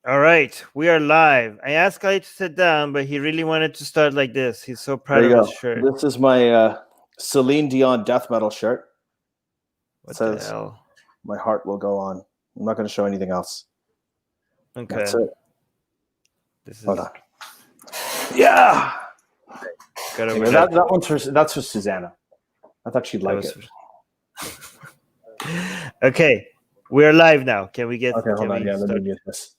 All right, we are live. I asked Ali to sit down, but he really wanted to start like this. He's so proud There you of his go. shirt. This is my Celine Dion death metal shirt. It What says, the hell? "My heart will go on." I'm not going to show anything else. Okay. That's it. This is Hold on. Yeah. got Okay, over that one's that's for Susanna. I thought she'd that like was it. Okay, we're live now. Can we get? Okay, hold can on. we Yeah, let start? me mute this.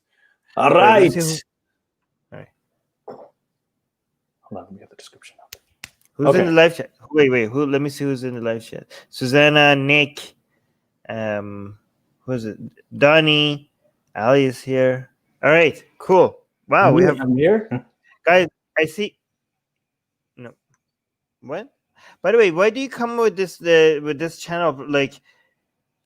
All Wait, right. let's see All right. Hold on, let me get the description up. Who's in the live chat? Wait. Who? Let me see who's in the live chat. Susanna, Nick, who is it? Donnie, Ali is here. All right, cool. Wow, we have. I'm here. Guys, I see. No, what? By the way, why do you come with this channel? Like,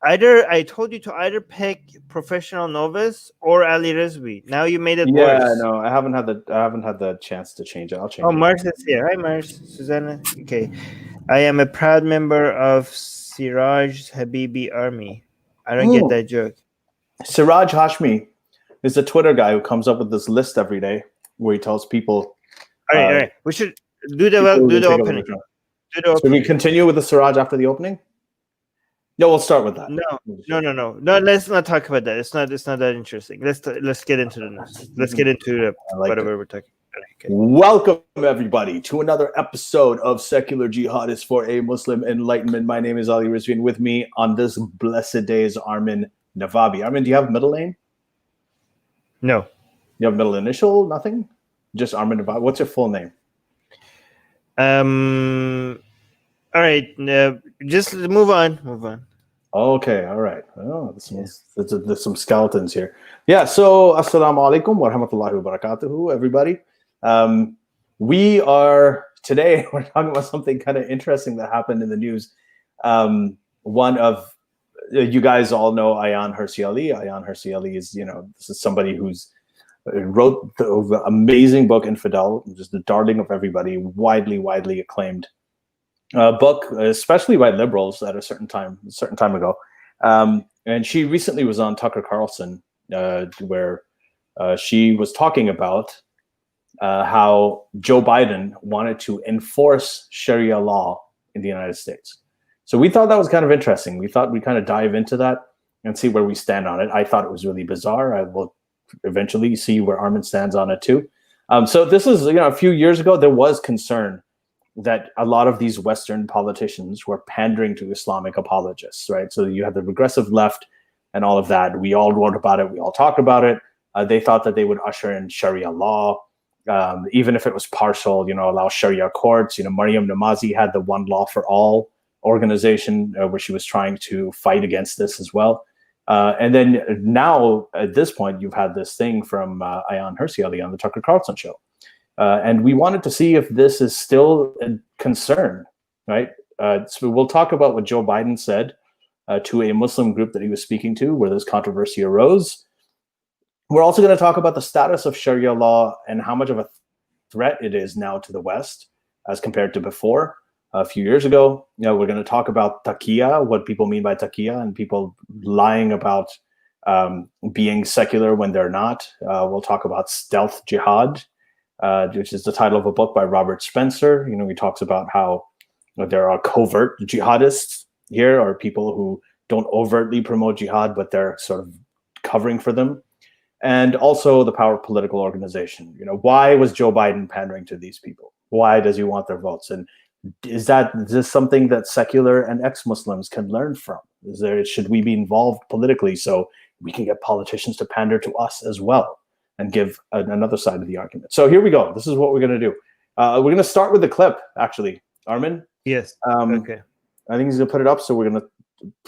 either I told you to either pick professional novice or Ali Rizvi. Now you made it worse. Yeah, no, I haven't had the chance to change it. I'll change it. Oh, Mars is here. Hi, Mars. Susanna. Okay, I am a proud member of Siraj Habibi Army. I don't get that joke. Siraj Hashmi is a Twitter guy who comes up with this list every day where he tells people. All right. We should do the opening. Should we continue with the Siraj after the opening? No, we'll start with that. No. Let's not talk about that. It's not that interesting. Let's get into the news. Let's get into whatever we're talking about. Okay. Welcome everybody to another episode of Secular Jihadists for a Muslim Enlightenment. My name is Ali Rizvi, and with me on this blessed day is Armin Navabi. Armin, do you have a middle name? No. You have a middle initial? Nothing? Just Armin Navabi. What's your full name? All right. Just move on. Okay. All right. Oh, there's some skeletons here. Yeah. So, assalamu alaikum wa rahmatullahi wa barakatuhu, everybody. We're talking about something kind of interesting that happened in the news. One of you guys all know Ayaan Hirsi Ali. Ayaan Hirsi Ali is, this is somebody who's wrote the amazing book Infidel, just the darling of everybody, widely acclaimed book, especially by liberals at a certain time ago. And she recently was on Tucker Carlson, where she was talking about how Joe Biden wanted to enforce Sharia law in the United States. So we thought that was kind of interesting. We thought we'd kind of dive into that and see where we stand on it. I thought it was really bizarre. I will eventually see where Armin stands on it too. So this is, a few years ago, there was concern that a lot of these Western politicians were pandering to Islamic apologists, right? So you have the regressive left and all of that. We all wrote about it. We all talked about it. They thought that they would usher in Sharia law, even if it was partial, allow Sharia courts. Maryam Namazi had the One Law for All organization where she was trying to fight against this as well. And then now at this point, you've had this thing from Ayaan Hirsi Ali on the Tucker Carlson show. And we wanted to see if this is still a concern, right? So we'll talk about what Joe Biden said to a Muslim group that he was speaking to, where this controversy arose. We're also going to talk about the status of Sharia law and how much of a threat it is now to the West as compared to before. A few years ago, we're going to talk about taqiyyah, what people mean by taqiyyah, and people lying about being secular when they're not. We'll talk about stealth jihad, which is the title of a book by Robert Spencer. He talks about how there are covert jihadists here, or people who don't overtly promote jihad, but they're sort of covering for them. And also the power of political organization. Why was Joe Biden pandering to these people? Why does he want their votes? And is this something that secular and ex-Muslims can learn from? Should we be involved politically so we can get politicians to pander to us as well and give another side of the argument? So here we go. This is what we're going to do. We're going to start with the clip, actually. Armin? Yes. Okay. I think he's going to put it up, so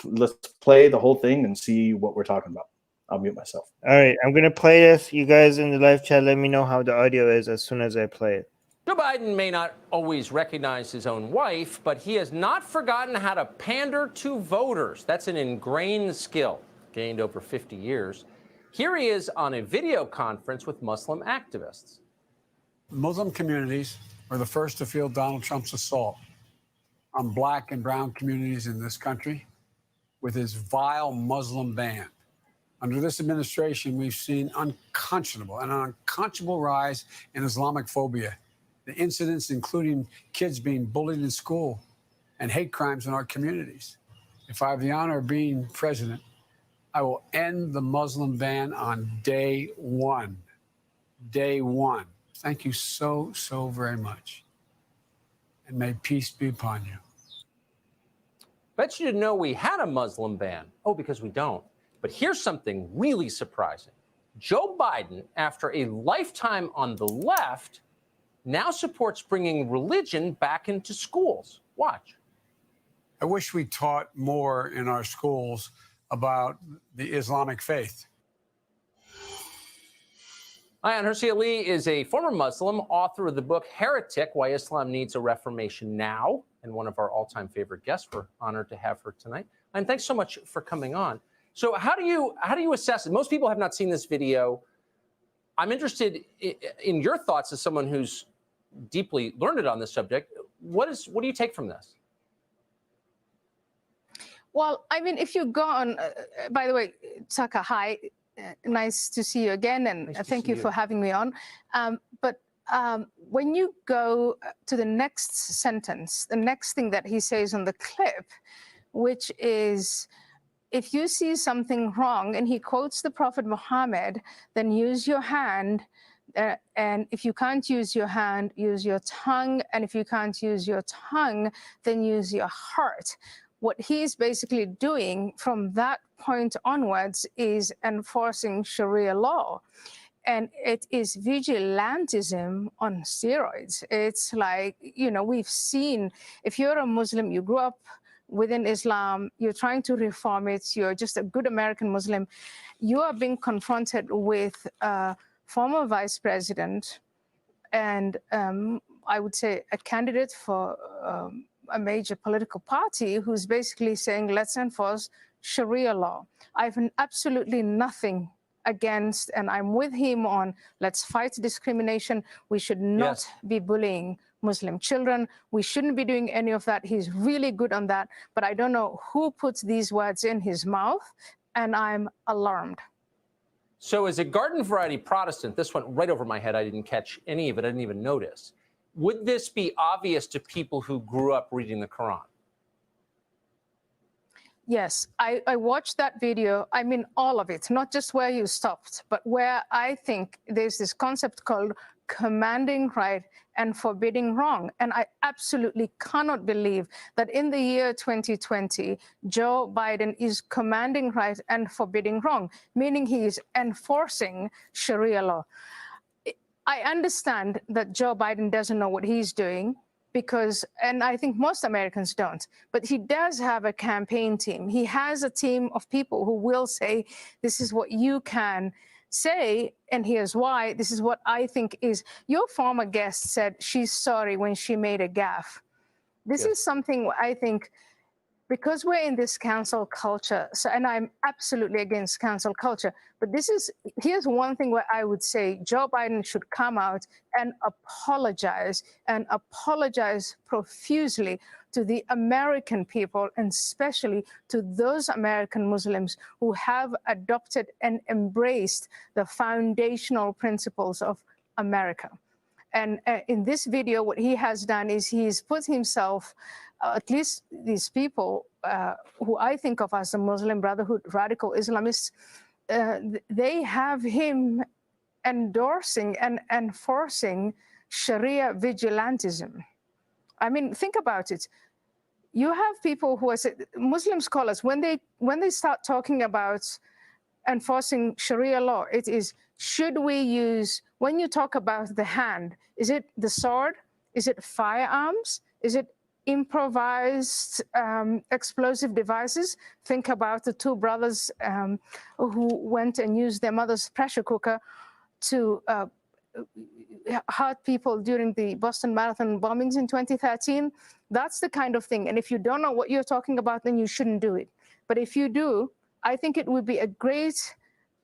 let's play the whole thing and see what we're talking about. I'll mute myself. All right. I'm going to play this. You guys in the live chat, let me know how the audio is as soon as I play it. Joe Biden may not always recognize his own wife, but he has not forgotten how to pander to voters. That's an ingrained skill gained over 50 years. Here he is on a video conference with Muslim activists. Muslim communities were the first to feel Donald Trump's assault on black and brown communities in this country with his vile Muslim ban Under this administration, we've seen an unconscionable rise in Islamophobia. The incidents, including kids being bullied in school and hate crimes in our communities. If I have the honor of being president, I will end the Muslim ban on day one. Day one. Thank you so, so very much. And may peace be upon you. Bet you didn't know we had a Muslim ban. Oh, because we don't. But here's something really surprising. Joe Biden, after a lifetime on the left, now supports bringing religion back into schools. Watch. I wish we taught more in our schools about the Islamic faith. Ayaan Hirsi Ali is a former Muslim, author of the book Heretic, Why Islam Needs a Reformation Now, and one of our all-time favorite guests. We're honored to have her tonight. And thanks so much for coming on. So how do you assess it? Most people have not seen this video. I'm interested in your thoughts as someone who's deeply learned on this subject. What do you take from this? Well, I mean, if you go on, by the way, Tucker, hi, nice to see you again, and Nice to thank see you you. for having me on. But when you go to the next sentence, the next thing that he says on the clip, which is, if you see something wrong, and he quotes the Prophet Muhammad, then use your hand. And if you can't use your hand, use your tongue. And if you can't use your tongue, then use your heart. What he's basically doing from that point onwards is enforcing Sharia law. And it is vigilantism on steroids. It's like, you know, we've seen, if you're a Muslim, you grew up within Islam, you're trying to reform it, you're just a good American Muslim, you are being confronted with a former vice president and I would say a candidate for a major political party who's basically saying, let's enforce Sharia law. I have absolutely nothing against, and I'm with him on, let's fight discrimination. We should not be bullying Muslim children. We shouldn't be doing any of that. He's really good on that, but I don't know who puts these words in his mouth, and I'm alarmed. So as a garden variety Protestant, this went right over my head. I didn't catch any of it. I didn't even notice. Would this be obvious to people who grew up reading the Quran? Yes, I watched that video. I mean, all of it, not just where you stopped, but where I think there's this concept called commanding right and forbidding wrong. And I absolutely cannot believe that in the year 2020, Joe Biden is commanding right and forbidding wrong, meaning he is enforcing Sharia law. I understand that Joe Biden doesn't know what he's doing because, and I think most Americans don't, but he does have a campaign team. He has a team of people who will say, this is what you can say, and here's why. This is what I think is, your former guest said she's sorry when she made a gaffe. This is something I think, because we're in this cancel culture, so, and I'm absolutely against cancel culture, but here's one thing where I would say Joe Biden should come out and apologize profusely to the American people, and especially to those American Muslims who have adopted and embraced the foundational principles of America. And in this video, what he has done is he's put himself, at least these people who I think of as the Muslim Brotherhood, radical Islamists, they have him endorsing and enforcing Sharia vigilantism. I mean, think about it. You have people who are Muslim scholars, when they start talking about enforcing Sharia law, it is, should we use, when you talk about the hand, is it the sword? Is it firearms? Is it improvised explosive devices? Think about the two brothers who went and used their mother's pressure cooker to hurt people during the Boston Marathon bombings in 2013. That's the kind of thing. And if you don't know what you're talking about, then you shouldn't do it. But if you do, I think it would be a great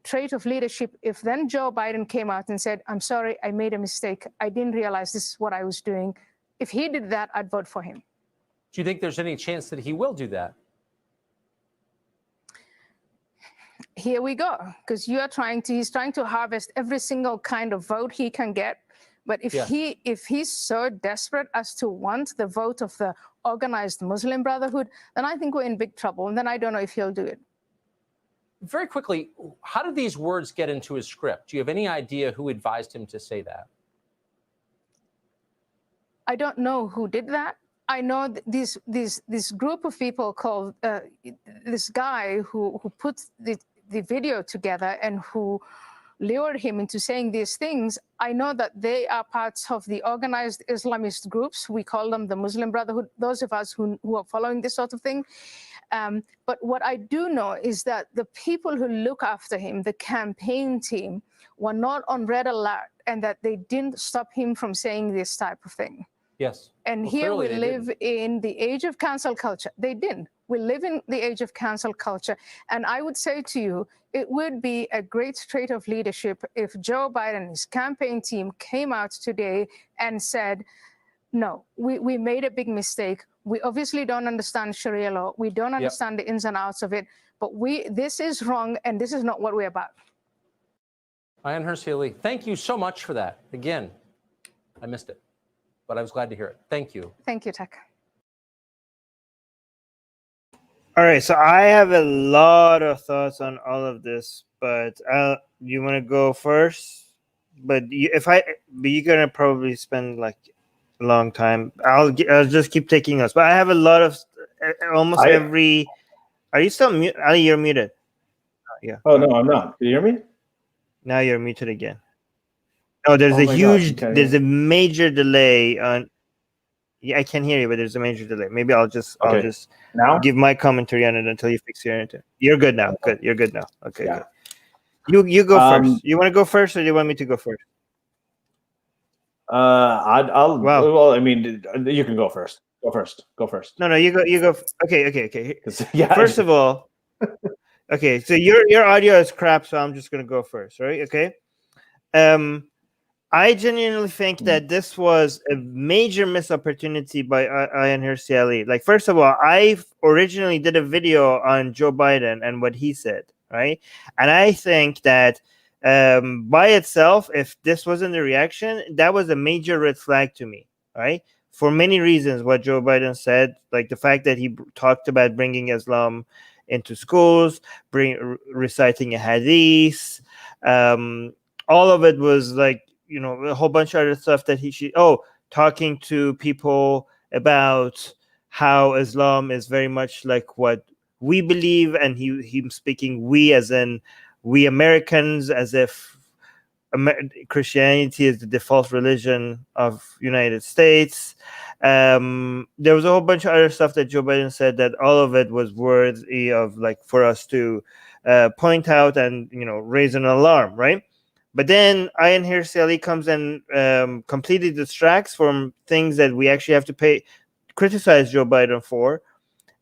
trait of leadership if then Joe Biden came out and said, I'm sorry, I made a mistake. I didn't realize this is what I was doing. If he did that, I'd vote for him. Do you think there's any chance that he will do that? here we go, because he's trying to harvest every single kind of vote he can get. But if he's so desperate as to want the vote of the organized Muslim Brotherhood, then I think we're in big trouble. And then I don't know if he'll do it. Very quickly, how did these words get into his script? Do you have any idea who advised him to say that? I don't know who did that. I know this group of people called this guy who put the video together and who lured him into saying these things. I know that they are parts of the organized Islamist groups. We call them the Muslim Brotherhood, those of us who are following this sort of thing. But what I do know is that the people who look after him, the campaign team, were not on red alert, and that they didn't stop him from saying this type of thing. Yes. And Well, here we clearly they live in the age of cancel culture. They didn't. We live in the age of cancel culture. And I would say to you, it would be a great trait of leadership if Joe Biden and his campaign team came out today and said, no, we made a big mistake. We obviously don't understand Sharia law. We don't understand the ins and outs of it. But this is wrong, and this is not what we're about. Ayaan Hirsi Ali, thank you so much for that. Again, I missed it, but I was glad to hear it. Thank you. Thank you, Tak. All right, so I have a lot of thoughts on all of this, but you want to go first? But you're gonna probably spend like a long time. I'll just keep taking notes. But I have a lot of every. Are you still mute? Ali, you're muted. Yeah. Oh no, I'm not. Can you hear me? Now you're muted again. Oh, there's a major delay on. Yeah, I can hear you, but there's a major delay. Maybe I'll just now give my commentary on it until you fix your internet. You're good now. Good. You're good now. Okay. Yeah. Good. You go first. You want to go first, or do you want me to go first? I'll. Wow. Well, I mean, you can go first. Go first. No, you go. Okay. Yeah. First of all, okay. So your audio is crap, so I'm just gonna go first, right? Okay. I genuinely think that this was a major missed opportunity by Ayaan Hirsi Ali. Like, first of all, I originally did a video on Joe Biden and what he said, right? And I think that by itself, if this wasn't the reaction, that was a major red flag to me, right? For many reasons, what Joe Biden said, like the fact that he talked about bringing Islam into schools, reciting a hadith, all of it was like, a whole bunch of other stuff that talking to people about how Islam is very much like what we believe, and him speaking we as in we Americans, as if Christianity is the default religion of United States. There was a whole bunch of other stuff that Joe Biden said that all of it was worthy of for us to point out and raise an alarm, right? But then Ayaan Hirsi Ali comes and completely distracts from things that we actually have to criticize Joe Biden for.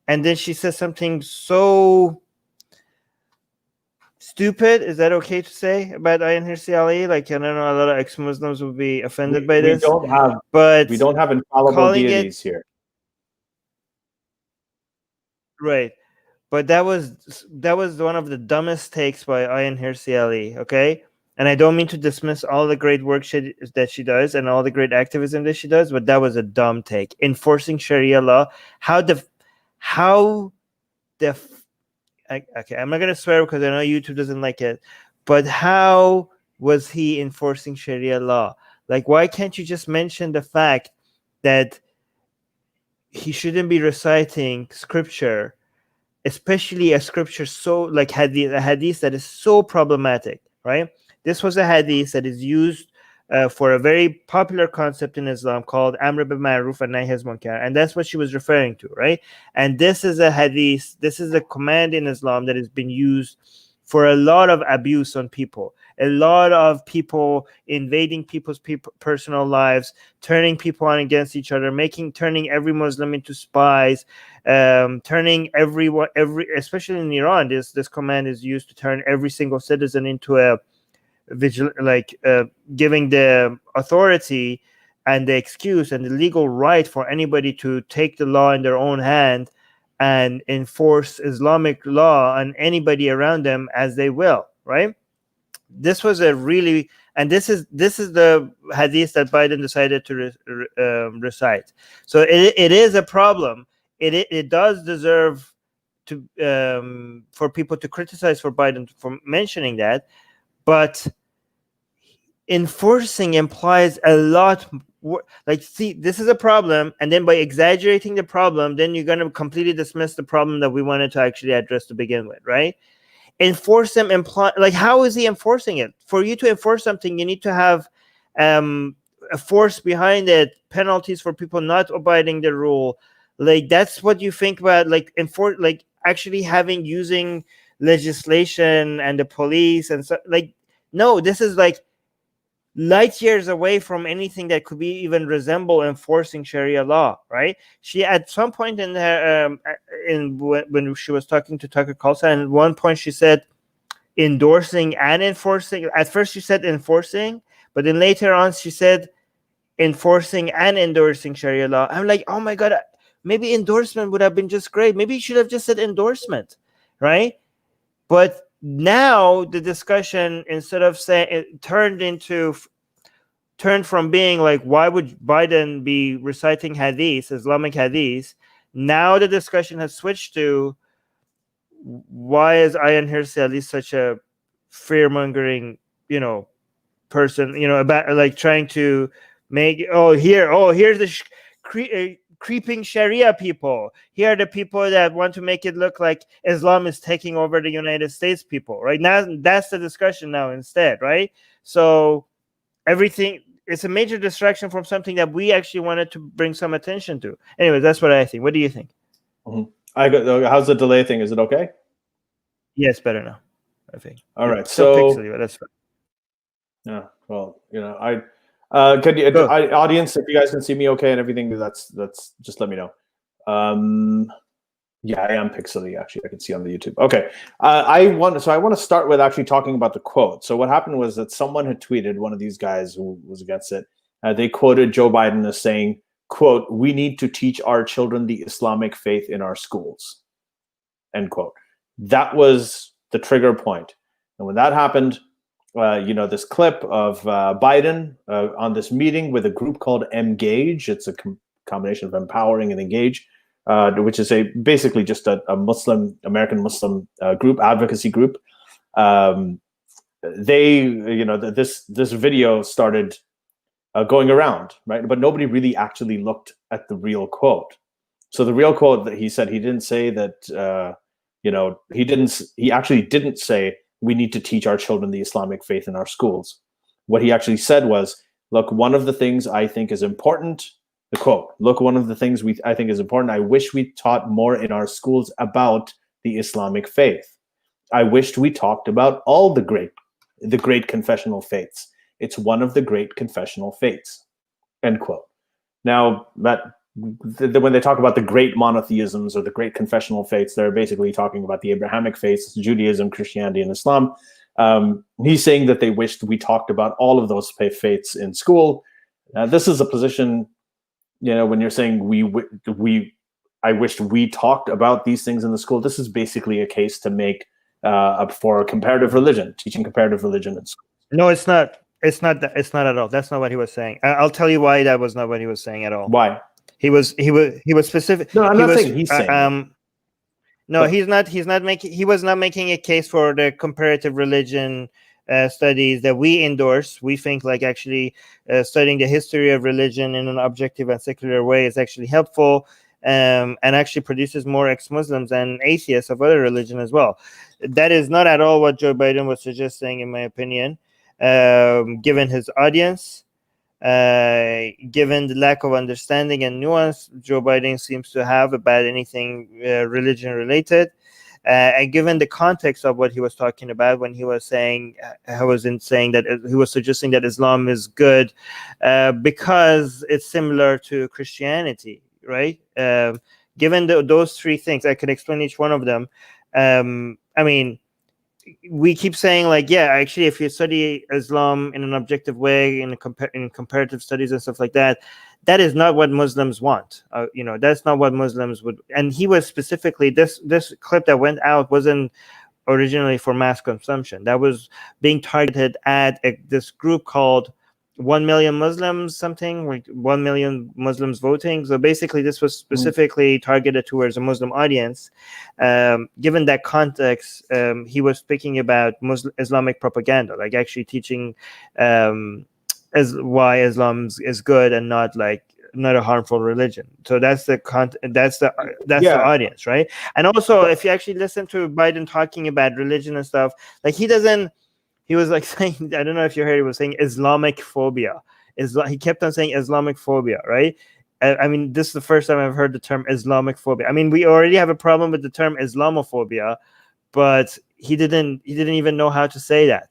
And then she says something so stupid. Is that okay to say about Ayaan Hirsi Ali? I don't know, a lot of ex-Muslims will be offended by this. We don't have infallible deities here. Right. But that was one of the dumbest takes by Ayaan Hirsi Ali, okay? And I don't mean to dismiss all the great work that she does and all the great activism that she does, but that was a dumb take. Enforcing Sharia law, okay, I'm not going to swear because I know YouTube doesn't like it, but how was he enforcing Sharia law? Why can't you just mention the fact that he shouldn't be reciting scripture, especially a scripture so a hadith that is so problematic, right? This was a hadith that is used for a very popular concept in Islam called Amr bil Ma'ruf and Nahy anil Munkar, and that's what she was referring to, right? And this is a hadith, this is a command in Islam that has been used for a lot of abuse on people, a lot of people invading people's personal lives, turning people on against each other, turning every Muslim into spies, turning especially in Iran, this command is used to turn every single citizen into a giving the authority and the excuse and the legal right for anybody to take the law in their own hand and enforce Islamic law on anybody around them as they will, right? This was a really, and this is the hadith that Biden decided to recite. So it is a problem. It does deserve to for people to criticize for Biden for mentioning that, but enforcing implies a lot. Like, see, this is a problem, and then by exaggerating the problem, then you're going to completely dismiss the problem that we wanted to actually address to begin with, right? Enforce them imply, like, how is he enforcing it? For you to enforce something, you need to have a force behind it, penalties for people not abiding the rule. Like, that's what you think about, like, like actually using legislation and the police and so, like, no, this is like light years away from anything that could be even resemble enforcing Sharia law, right? She at some point in her when she was talking to Tucker Carlson, at one point she said endorsing and enforcing. At first she said enforcing, but then later on she said enforcing and endorsing Sharia law. I'm like, oh my God, maybe endorsement would have been just great. Maybe you should have just said endorsement, right? But now the discussion, instead of saying, it turned from being like, why would Biden be reciting hadith, Islamic hadith? Now the discussion has switched to, why is Ayaan Hirsi Ali such a fear-mongering, person, about like trying to make, here's the creeping Sharia people. Here are the people that want to make it look like Islam is taking over the United States people, right? Now that's the discussion now instead, right? So everything, it's a major distraction from something that we actually wanted to bring some attention to. Anyway, that's what I think. What do you think? Mm-hmm. How's the delay thing? Is it okay? Yes, better now, I think. All right. Still So pixely, but that's fine. Yeah. Well, could you, audience, if you guys can see me okay and everything, that's just let me know. Yeah, I am pixely, actually. I can see on the YouTube. Okay. I want to start with actually talking about the quote. So what happened was that someone had tweeted, one of these guys who was against it, they quoted Joe Biden as saying, quote, "We need to teach our children the Islamic faith in our schools," end quote. That was the trigger point. And when that happened, this clip of Biden on this meeting with a group called Engage. It's a combination of empowering and engage, which is basically just a American Muslim group, advocacy group. This video started going around, right? But nobody really actually looked at the real quote. So the real quote that he said, he didn't say that, he actually didn't say, "We need to teach our children the Islamic faith in our schools." What he actually said was, look, one of the things I think is important, the quote, look, one of the things I think is important, I wish we taught more in our schools about the Islamic faith. I wished we talked about all the great confessional faiths. It's one of the great confessional faiths, end quote. Now, when they talk about the great monotheisms or the great confessional faiths, they're basically talking about the Abrahamic faiths, Judaism, Christianity, and Islam. He's saying that they wished we talked about all of those faiths in school. This is a position, when you're saying I wished we talked about these things in the school. This is basically a case to make for comparative religion, teaching comparative religion in school. No, it's not. It's not at all. That's not what he was saying. I'll tell you why that was not what he was saying at all. Why? He was specific. No, I'm not saying he's saying. No, he's not. He was not making a case for the comparative religion studies that we endorse. We think like actually studying the history of religion in an objective and secular way is actually helpful, and actually produces more ex-Muslims and atheists of other religion as well. That is not at all what Joe Biden was suggesting, in my opinion. Given his audience, given the lack of understanding and nuance Joe Biden seems to have about anything religion related, and given the context of what he was talking about when he was saying, that he was suggesting that Islam is good because it's similar to Christianity, right? Given those three things, I could explain each one of them. we keep saying like, yeah, actually, if you study Islam in an objective way, in comparative studies and stuff like that, that is not what Muslims want. That's not what Muslims would. And he was specifically, this clip that went out wasn't originally for mass consumption. That was being targeted at this group called 1 million Muslims, something like 1 million Muslims voting. So basically, this was specifically targeted towards a Muslim audience. Given that context, he was speaking about Islamic propaganda, like actually teaching why Islam is good and not a harmful religion. So that's the audience, right? And also, if you actually listen to Biden talking about religion and stuff, like he was like saying, I don't know if you heard, he was saying Islamic phobia. He kept on saying Islamic phobia, right? I mean, this is the first time I've heard the term Islamic phobia. I mean, we already have a problem with the term Islamophobia, but he didn't even know how to say that.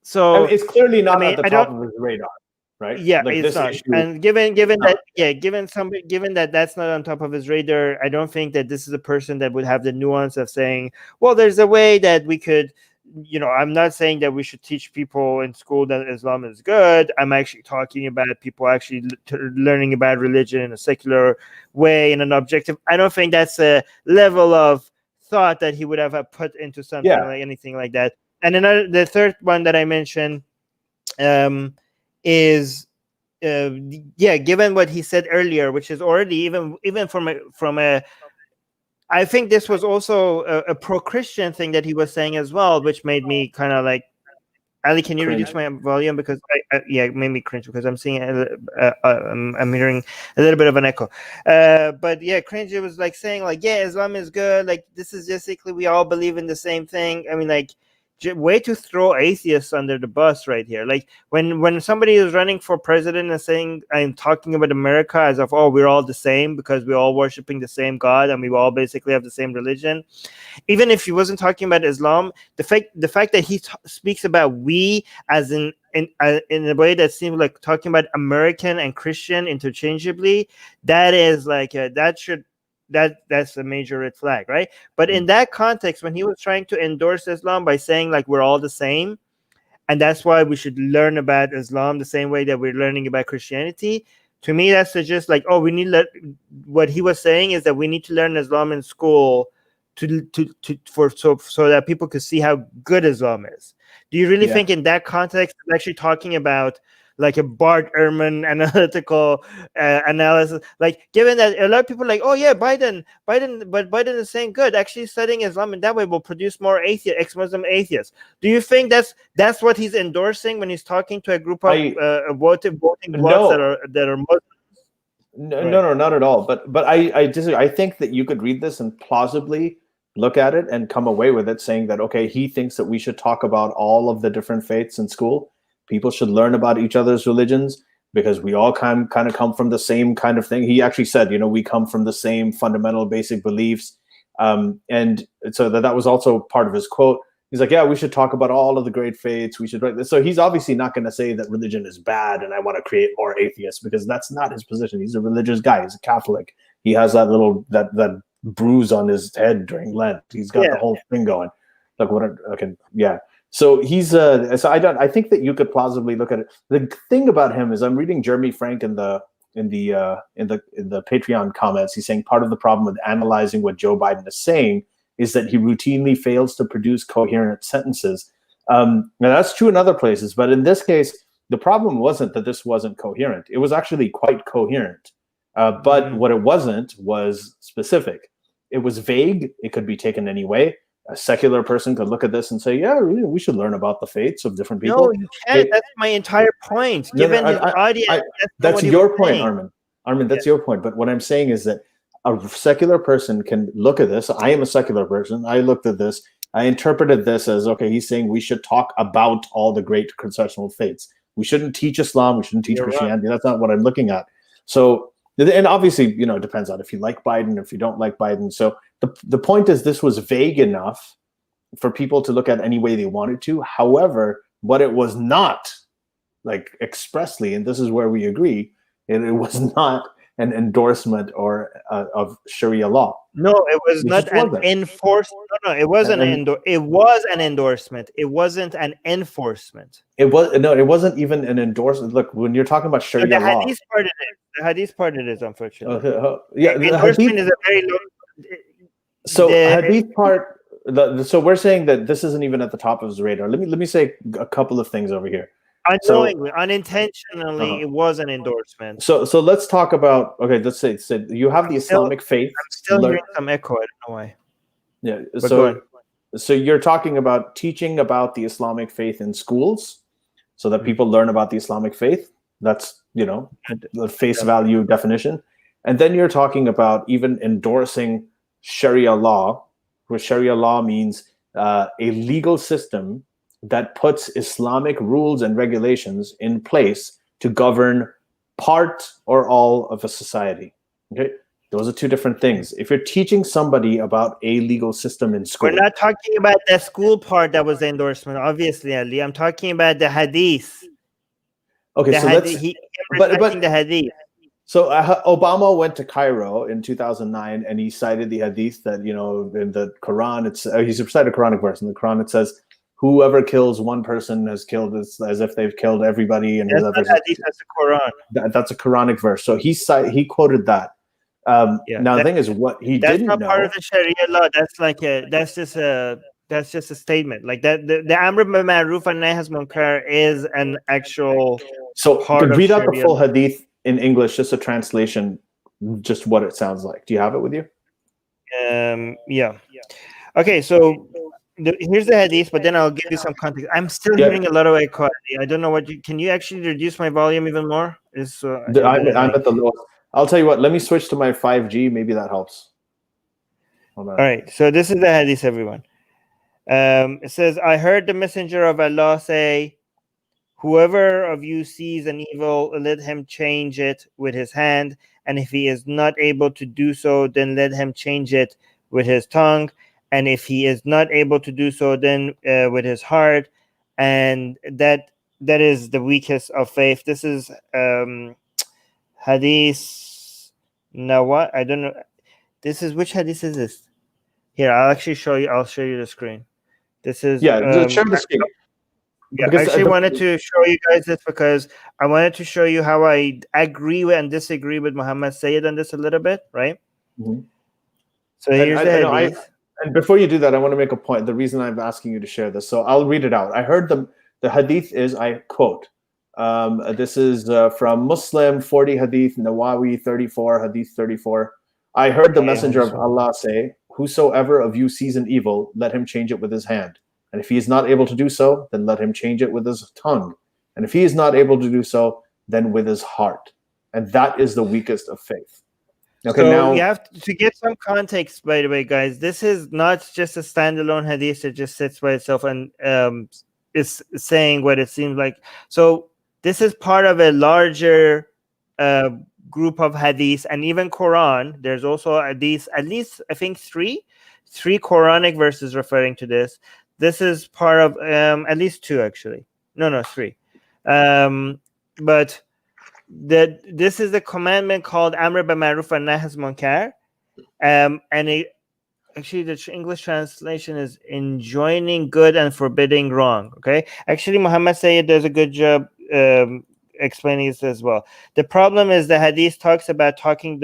So I mean, it's clearly not at the top of his radar, right? Yeah, like it's this not. issue, And given that that's not on top of his radar, I don't think that this is a person that would have the nuance of saying, well, there's a way that we could, I'm not saying that we should teach people in school that Islam is good. I'm actually talking about people actually learning about religion in a secular way, in an objective. I don't think that's a level of thought that he would have put into something like anything like that. And the third one that I mentioned is given what he said earlier, which is already even from a I think this was also a pro-Christian thing that he was saying as well, which made me kind of like, Ali, can you reduce my volume, because it made me cringe, because I'm seeing I'm hearing a little bit of an echo. But yeah, cringe. It was like saying like, yeah, Islam is good. Like, this is basically, we all believe in the same thing. I mean, like, way to throw atheists under the bus right here. Like when somebody is running for president and saying, I'm talking about America as of, oh, we're all the same because we're all worshiping the same God and we all basically have the same religion. Even if he wasn't talking about Islam, the fact that he speaks about we as in a way that seems like talking about American and Christian interchangeably, that is like that's a major red flag, right? But in that context, when he was trying to endorse Islam by saying like we're all the same, and that's why we should learn about Islam the same way that we're learning about Christianity, to me that suggests like, oh, we need what he was saying is that we need to learn Islam in school so that people could see how good Islam is. Do you really think in that context it's actually talking about like a Bart Ehrman analytical analysis? Like, given that a lot of people are like, oh yeah, Biden is saying good. Actually, studying Islam in that way will produce more ex-Muslim atheists. Do you think that's what he's endorsing when he's talking to a group of voting blocks that are Muslims? No, not at all. But I disagree. I think that you could read this and plausibly look at it and come away with it saying that, okay, he thinks that we should talk about all of the different faiths in school. People should learn about each other's religions because we all kind of come from the same kind of thing. He actually said, we come from the same fundamental basic beliefs. And so that was also part of his quote. He's like, yeah, we should talk about all of the great faiths. We should write this. So he's obviously not going to say that religion is bad and I want to create more atheists, because that's not his position. He's a religious guy. He's a Catholic. He has that little that bruise on his head during Lent. He's got the whole thing going. Like So he's I think that you could plausibly look at it. The thing about him is, I'm reading Jeremy Frank in the Patreon comments. He's saying part of the problem with analyzing what Joe Biden is saying is that he routinely fails to produce coherent sentences. Now that's true in other places, but in this case, the problem wasn't that this wasn't coherent. It was actually quite coherent. But what it wasn't was specific. It was vague. It could be taken any way. A secular person could look at this and say, yeah, we should learn about the faiths of different people. No, you can't. That's my entire point. Given his audience, that's your point, Armin. Armin, that's your point. But what I'm saying is that a secular person can look at this. I am a secular person. I looked at this. I interpreted this as, okay, he's saying we should talk about all the great conceptual faiths. We shouldn't teach Islam. We shouldn't teach Christianity. Right. That's not what I'm looking at. So, and obviously, it depends on if you like Biden, if you don't like Biden. So the point is, this was vague enough for people to look at any way they wanted to. However, what it was not, like expressly, and this is where we agree, it was not an endorsement or of Sharia law. No, it was It not just an wasn't. enforced. No, it wasn't And it was an endorsement. It wasn't an enforcement. it wasn't even an endorsement. Look, when you're talking about So Sharia the law, hadith part it is. The hadith part it is, unfortunately. yeah, the Endorsement hadith. is a very low. So the- hadith part. So we're saying that this isn't even at the top of his radar. Let me say a couple of things over here. Unknowingly, unintentionally, Uh-huh. it was an endorsement. So let's talk about, okay, let's say you have the Islamic faith. I'm still learn- hearing some echo. I don't know why. Yeah. But go So on. so you're talking about teaching about the Islamic faith in schools so Mm-hmm. that people learn about the Islamic faith. That's, the face value definition. And then you're talking about even endorsing Sharia law, where Sharia law means a legal system that puts Islamic rules and regulations in place to govern part or all of a society. Okay, those are two different things. If you're teaching somebody about a legal system in school, We're not talking about the school part that was the endorsement, obviously, Ali. I'm talking about the hadith. okay, The so hadith, let's. he but- reciting the hadith. So Obama went to Cairo in 2009, and he cited the hadith that in the Quran. It's he's recited a Quranic verse in the Quran. It says, "Whoever kills one person has killed as if they've killed everybody." And That's not hadith, that's the Quran. that's a Quranic verse. So he quoted that. Yeah, now the thing is, what he That's didn't not know. part of the Sharia law. That's just a statement. Like that, the Amr bil Ma'ruf and Nahy Anil Munkar is an actual. So part of read out the Sharia full law. hadith in English, just a translation, just what it sounds like. Do you have it with you? Yeah. Okay, so here's the hadith, but then I'll give you some context. I'm still hearing a lot of echo. I don't know can you actually reduce my volume even more? I'm at the lowest. I'll tell you what. Let me switch to my 5G. Maybe that helps. Hold on. All right, so this is the hadith, everyone. It says, I heard the messenger of Allah say, whoever of you sees an evil, let him change it with his hand. And if he is not able to do so, then let him change it with his tongue. And if he is not able to do so, then with his heart. And that is the weakest of faith. This is hadith. Now what? I don't know. This is, which hadith is this? Here, I'll actually show you. I'll show you the screen. This is just share the screen. Yeah, I Because actually wanted to show you guys this because I wanted to show you how I agree with and disagree with Muhammad Sayyid on this a little bit, right? Mhm. So here's the hadith. And before you do that, I want to make a point. The reason I'm asking you to share this, so I'll read it out. I heard the hadith is, I quote, this is from Muslim 40 hadith, Nawawi 34, hadith 34. I heard the messenger of Allah say, whosoever of you sees an evil, let him change it with his hand. And if he is not able to do so, then let him change it with his tongue. And if he is not able to do so, then with his heart. And that is the weakest of faith. Okay, so now you have to get some context, by the way, guys. This is not just a standalone hadith that just sits by itself and is saying what it seems like. So this is part of a larger group of hadiths, and even Quran. There's also hadiths, at least I think three Quranic verses referring to this. This is part of at least two, actually. No, three. But this is the commandment called Amr bil Ma'ruf and Nahy Anil Munkar. And actually, the English translation is enjoining good and forbidding wrong. Okay. Actually, Muhammad Sayyid does a good job explaining this as well. The problem is the hadith talks about taking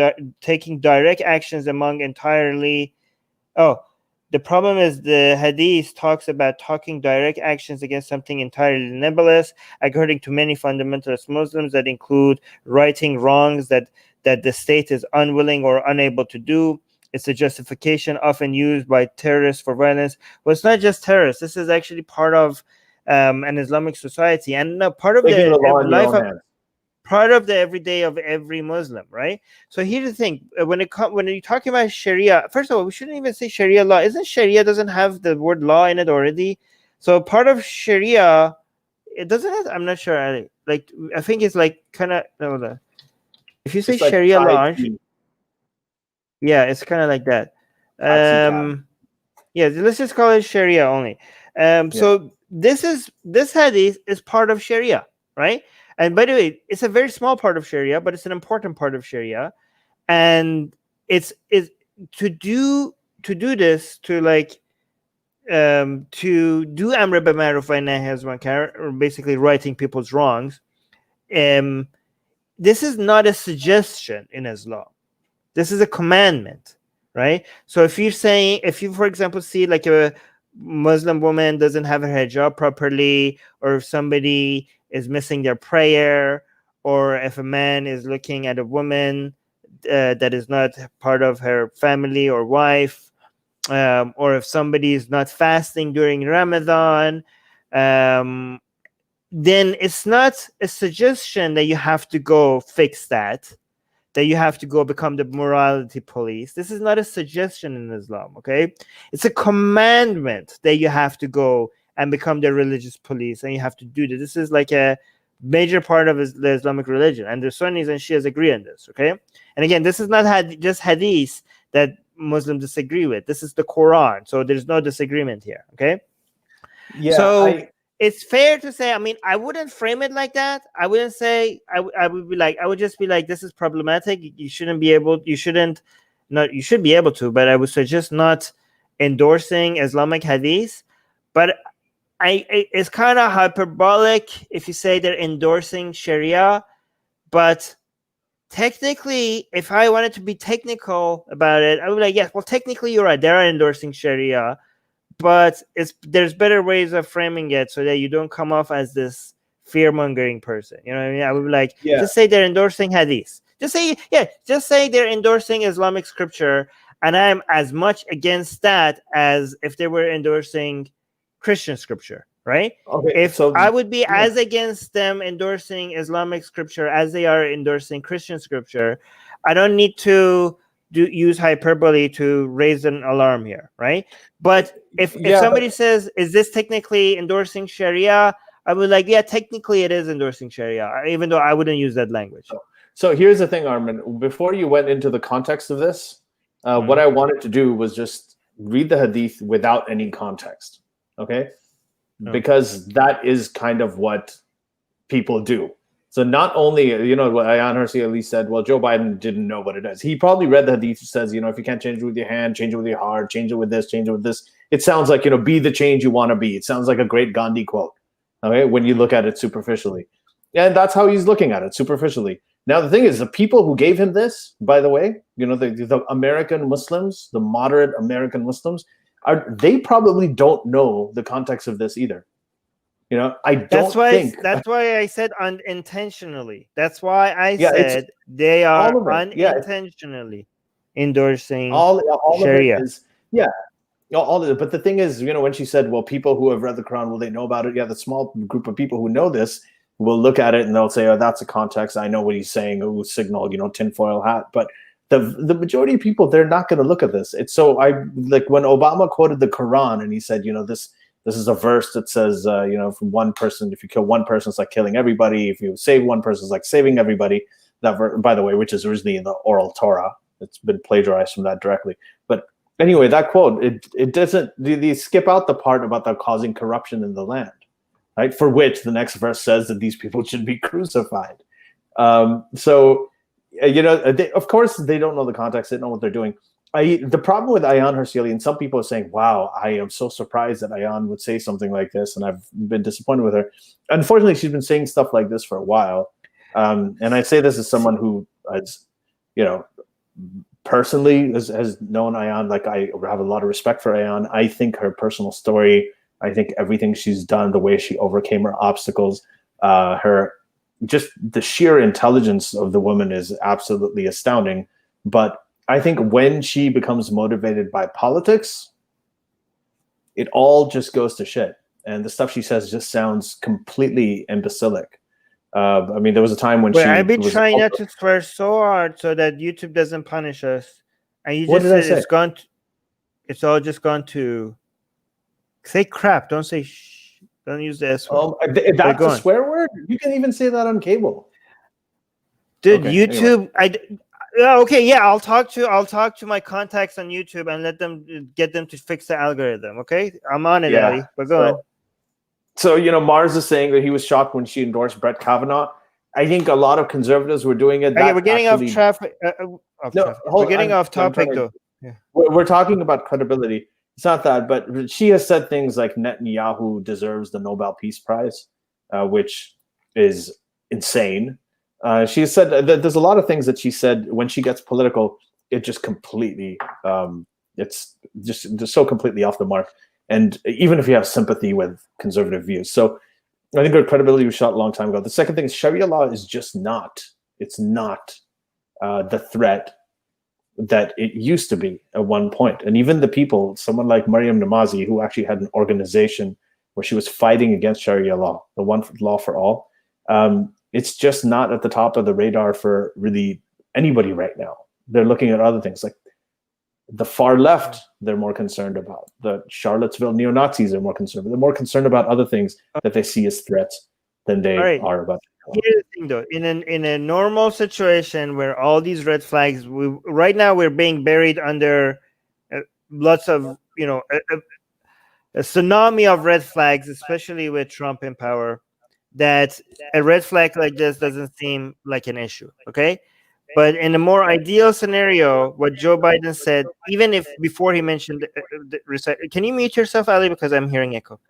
direct actions among entirely. The problem is the hadith talks about taking direct actions against something entirely nebulous, according to many fundamentalist Muslims, that include righting wrongs that the state is unwilling or unable to do. It's a justification often used by terrorists for violence. Well, it's not just terrorists. This is actually part of an Islamic society, and part of taking the the law in your life own of hands. part of the everyday of every Muslim, right? So here's the thing: when you're talking about Sharia, first of all, we shouldn't even say Sharia law. Isn't Sharia doesn't have the word law in it already? So part of Sharia, it doesn't have. I'm not sure. Like I think it's like kind of no. If you say It's like Sharia law, 5G. yeah, it's kind of like that. Yeah, let's just call it Sharia only. So this hadith is part of Sharia, right? And by the way, it's a very small part of Sharia, but it's an important part of Sharia. and it's to do this, to like to do Amr bil Ma'ruf wa Nahy anil Munkar, or basically righting people's wrongs. This is not a suggestion in Islam. This is a commandment, right? So if you, for example, see like a Muslim woman doesn't have her hijab properly, or if somebody is missing their prayer, or if a man is looking at a woman that is not part of her family or wife, or if somebody is not fasting during Ramadan, then it's not a suggestion that you have to go fix that you have to go become the morality police. This is not a suggestion in Islam, okay? It's a commandment that you have to go and become the religious police, and you have to do this. This is like a major part of the Islamic religion, and the Sunnis and Shias agree on this, okay? And again, this is not just hadith that Muslims disagree with. This is the Quran, so there's no disagreement here, okay? Yeah. So it's fair to say, I mean, I wouldn't frame it like that. I wouldn't say, I would just be like, this is problematic. You should be able to, but I would suggest not endorsing Islamic hadith. But it's kind of hyperbolic if you say they're endorsing Sharia. But technically, if I wanted to be technical about it, I would be like, yes, well, technically you're right. They're endorsing Sharia. But there's better ways of framing it so that you don't come off as this fear-mongering person. You know what I mean? I would be like, just say they're endorsing hadith. Just say they're endorsing Islamic scripture, and I'm as much against that as if they were endorsing Christian scripture, right? Okay, I would be as against them endorsing Islamic scripture as they are endorsing Christian scripture. I don't need to use hyperbole to raise an alarm here, right? But if somebody says, is this technically endorsing Sharia? I would like, yeah, technically it is endorsing Sharia, even though I wouldn't use that language. So here's the thing, Armin. Before you went into the context of this, what I wanted to do was just read the hadith without any context, okay? Because that is kind of what people do. So not only, what Ayaan Hirsi Ali said, well, Joe Biden didn't know what it is. He probably read the hadith that says, if you can't change it with your hand, change it with your heart, change it with this, change it with this. It sounds like, be the change you want to be. It sounds like a great Gandhi quote, okay, when you look at it superficially. And that's how he's looking at it, superficially. Now, the thing is, the people who gave him this, by the way, the American Muslims, the moderate American Muslims, they probably don't know the context of this either. I don't think that's why I said unintentionally. That's why I said they are unintentionally endorsing all Sharia. Of it is, all of it. But the thing is, when she said, well, people who have read the Quran, will they know about it? Yeah, the small group of people who know this will look at it and they'll say, oh, that's a context. I know what he's saying. Ooh, signal, tinfoil hat. But the majority of people, they're not going to look at this. It's so like when Obama quoted the Quran and he said, this is a verse that says, from one person, if you kill one person, it's like killing everybody. If you save one person, it's like saving everybody. That, by the way, which is originally in the oral Torah. It's been plagiarized from that directly. But anyway, that quote, it doesn't, they skip out the part about them causing corruption in the land, right? For which the next verse says that these people should be crucified. So, of course, they don't know the context. They don't know what they're doing. The problem with Ayaan Hirsi Ali, and some people are saying, wow, I am so surprised that Ayaan would say something like this, and I've been disappointed with her. Unfortunately, she's been saying stuff like this for a while. And I say this as someone who has, personally has known Ayaan. Like, I have a lot of respect for Ayaan. I think her personal story, I think everything she's done, the way she overcame her obstacles, just the sheer intelligence of the woman is absolutely astounding. But I think when she becomes motivated by politics, it all just goes to shit. And the stuff she says just sounds completely imbecilic. I mean, there was a time when I've been trying not to swear so hard so that YouTube doesn't punish us. And you just said it's all just gone to say crap. Don't say shh. Don't use the S word. That's a swear word? You can even say that on cable. Dude, okay, YouTube, anyway. I'll talk to my contacts on YouTube and get them to fix the algorithm. Okay, I'm on it, Ali. But go on. So Mars is saying that he was shocked when she endorsed Brett Kavanaugh. I think a lot of conservatives were doing it. Okay, we're getting off actually, traffic. We're getting off I'm topic trying to- though. Yeah. We're talking about credibility. It's not that, but she has said things like Netanyahu deserves the Nobel Peace Prize, which is insane. She has said that there's a lot of things that she said when she gets political, it just completely, it's just so completely off the mark. And even if you have sympathy with conservative views. So I think her credibility was shot a long time ago. The second thing is Sharia law is just not, it's not the threat that it used to be at one point. And even the people, someone like Maryam Namazi, who actually had an organization where she was fighting against Sharia law, the one law for all, it's just not at the top of the radar for really anybody right now. They're looking at other things like the far left, they're more concerned about. The Charlottesville neo-Nazis are more concerned. They're more concerned about other things that they see as threats than they are about. Here's the thing, though. In a normal situation where all these red flags, right now we're being buried under lots of, a tsunami of red flags, especially with Trump in power. That a red flag like this doesn't seem like an issue. Okay. But in a more ideal scenario, what Joe Biden said, even if before he mentioned can you mute yourself, Ali, because I'm hearing echo.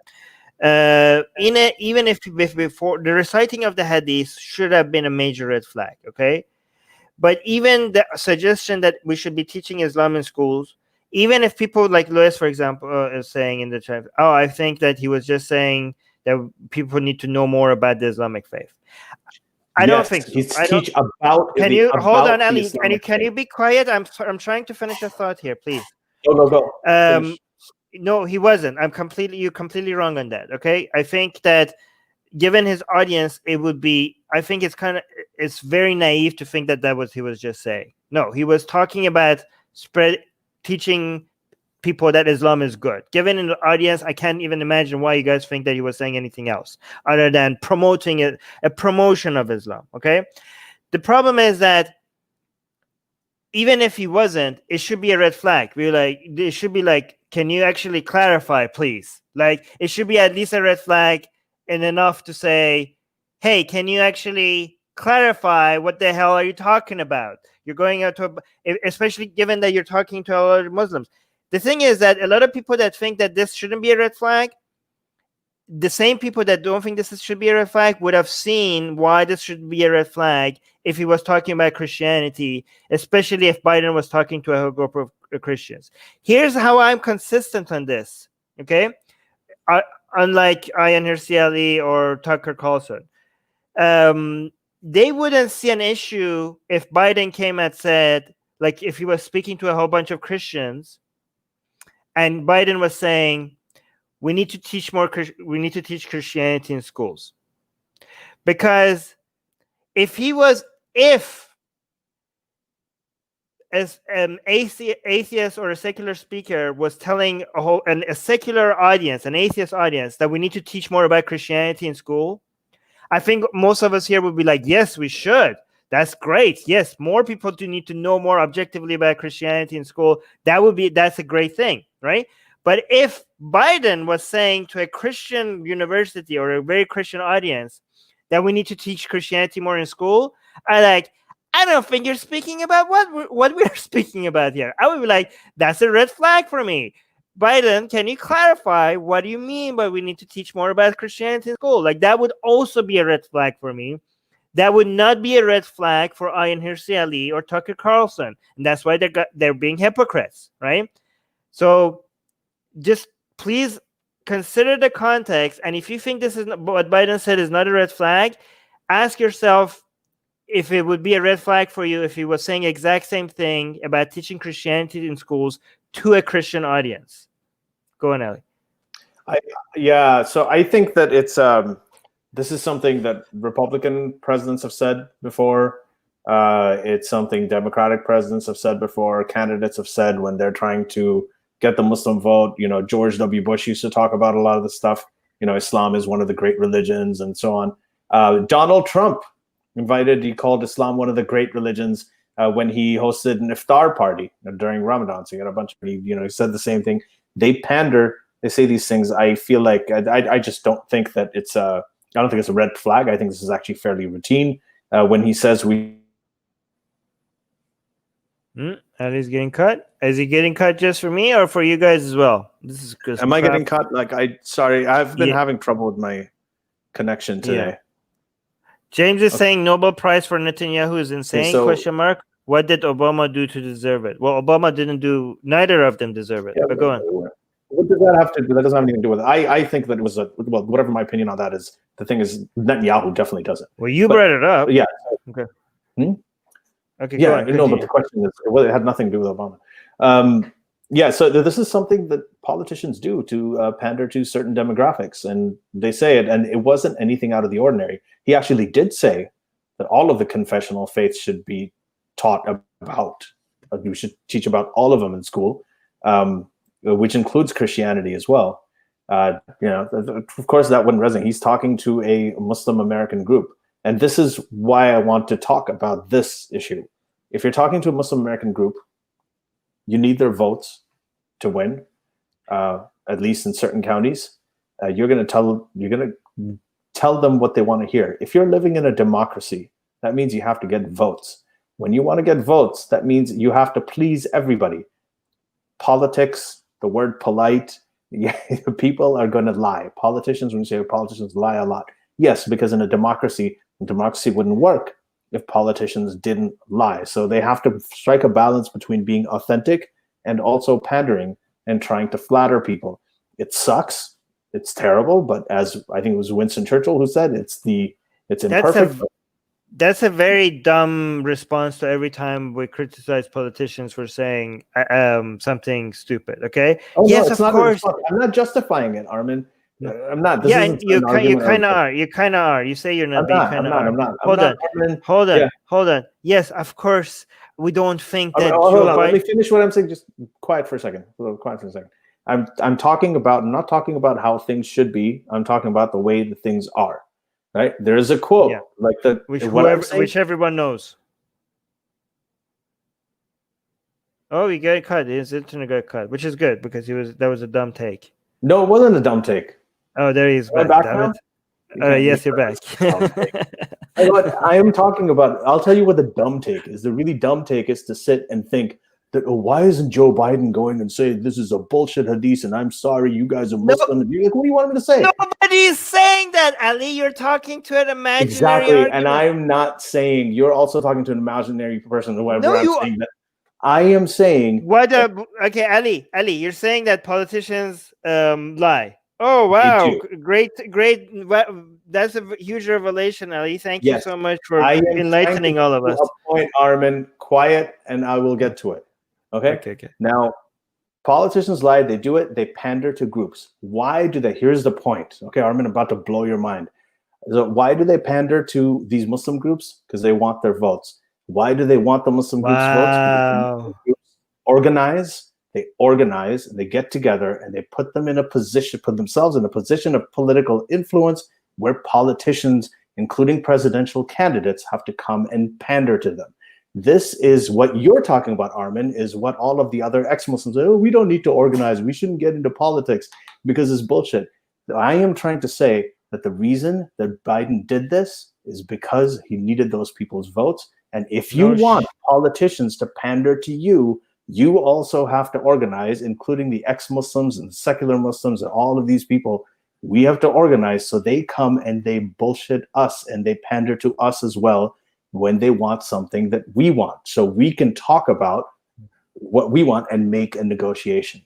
Even if before the reciting of the hadith should have been a major red flag, okay? But even the suggestion that we should be teaching Islam in schools, even if people like Lewis, for example, is saying in the chat, I think that he was just saying that people need to know more about the Islamic faith. I don't think so. Teach about. Can you hold on, Ali? Can you be quiet? I'm trying to finish a thought here, please. Go. No, he wasn't. You're completely wrong on that. Okay. I think that given his audience, I think it's very naive to think that he was just saying. No, he was talking about teaching people that Islam is good. Given in the audience, I can't even imagine why you guys think that he was saying anything else other than promoting it, a promotion of Islam. Okay. The problem is that even if he wasn't, it should be a red flag. It should be like, can you actually clarify, please? Like, it should be at least a red flag and enough to say, hey, can you actually clarify what the hell are you talking about? You're going out to, especially given that you're talking to a lot of Muslims. The thing is that a lot of people that think that this shouldn't be a red flag, the same people that don't think this should be a red flag would have seen why this should be a red flag if he was talking about Christianity, especially if Biden was talking to a whole group of Christians. Here's how I'm consistent on this, okay? Unlike Ayaan Hirsi Ali or Tucker Carlson, they wouldn't see an issue if Biden came and said, like if he was speaking to a whole bunch of Christians and Biden was saying, we need to teach Christianity in schools. Because if as an atheist or a secular speaker was telling a secular audience, an atheist audience, that we need to teach more about Christianity in school, I think most of us here would be like, yes, we should. That's great. Yes, more people do need to know more objectively about Christianity in school. That's a great thing, right? But if Biden was saying to a Christian university or a very Christian audience that we need to teach Christianity more in school, I don't think you're speaking about what we're speaking about here. I would be like, that's a red flag for me. Biden, can you clarify what do you mean by we need to teach more about Christianity in school? Like, that would also be a red flag for me. That would not be a red flag for Ayaan Hirsi Ali or Tucker Carlson. And that's why they're being hypocrites, right? So just please consider the context. And if you think this is what Biden said is not a red flag, ask yourself if it would be a red flag for you if he was saying the exact same thing about teaching Christianity in schools to a Christian audience. Go on, Ali. So I think that it's this is something that Republican presidents have said before. It's something Democratic presidents have said before. Candidates have said when they're trying to get the Muslim vote. George W. Bush used to talk about a lot of this stuff. Islam is one of the great religions and so on. Donald Trump he called Islam one of the great religions when he hosted an iftar party during Ramadan. So you got a bunch of, he said the same thing. They pander, they say these things. I feel like I just don't think that I don't think it's a red flag. I think this is actually fairly routine. when he says we. Ali's getting cut. Is he getting cut just for me or for you guys as well? This is good. Am I getting cut? Sorry, I've been having trouble with my connection today. Yeah. James is saying Nobel Prize for Netanyahu is insane, question mark. What did Obama do to deserve it? Well, Obama didn't do, neither of them deserve it. But go on. What does that have to do? That doesn't have anything to do with it. I think that it was whatever my opinion on that is, the thing is Netanyahu definitely does it. Well, you brought it up. Yeah. Okay. Okay, yeah, go on, no, but the question is, well, it had nothing to do with Obama. Yeah, so this is something that politicians do to pander to certain demographics, and they say it, and it wasn't anything out of the ordinary. He actually did say that all of the confessional faiths should be taught about. We should teach about all of them in school, which includes Christianity as well. You know, of course, that wouldn't resonate. He's talking to a Muslim American group. And this is why I want to talk about this issue. If you're talking to a Muslim American group, you need their votes to win, at least in certain counties. You're going to tell them what they want to hear. If you're living in a democracy, that means you have to get votes. When you want to get votes, that means you have to please everybody. Politics, the word polite, people are going to lie. Politicians, when you say politicians lie a lot. Yes, because in a democracy wouldn't work if politicians didn't lie. So they have to strike a balance between being authentic and also pandering and trying to flatter people. It sucks. It's terrible. But as I think it was Winston Churchill who said, it's imperfect. That's a very dumb response to every time we criticize politicians for saying something stupid. Okay. Oh, yes, no, of course. I'm not justifying it, Armin. I'm not. This you kind of are. You kind of are. You say you're not. I'm not. Hold on. Yes, of course. We don't think that. Hold on. Let me finish what I'm saying. Just quiet for a second. I'm not talking about how things should be. I'm talking about the way the things are. Right? There is a quote which everyone knows. Oh, he got cut. His internet got cut, which is good because that was a dumb take. No, it wasn't a dumb take. Oh, there he is. Damn it. Yes, you're back. I am talking about. I'll tell you what the dumb take is. The really dumb take is to sit and think that, why isn't Joe Biden going and say this is a bullshit hadith and I'm sorry, you guys are Muslim? No. You're like, what do you want me to say? Nobody's saying that, Ali. You're talking to an imaginary exactly, argument. And I'm not saying you're also talking to an imaginary person. Whoever I'm saying that. I am saying okay, Ali, you're saying that politicians lie. Oh wow, great! That's a huge revelation, Ali. Thank you so much for enlightening all of us. Point, Armin, quiet, and I will get to it. Okay. Now, politicians lie. They do it. They pander to groups. Why do they? Here's the point. Okay, Armin, I'm about to blow your mind. So why do they pander to these Muslim groups? Because they want their votes. Why do they want the Muslim groups' votes? They organize, and they get together, and they put themselves in a position of political influence where politicians, including presidential candidates, have to come and pander to them. This is what you're talking about, Armin, is what all of the other ex-Muslims say, oh, we don't need to organize, we shouldn't get into politics because it's bullshit. I am trying to say that the reason that Biden did this is because he needed those people's votes. And if you want politicians to pander to you, you also have to organize, including the ex-Muslims and secular Muslims and all of these people. We have to organize so they come and they bullshit us and they pander to us as well when they want something that we want. So we can talk about what we want and make a negotiation.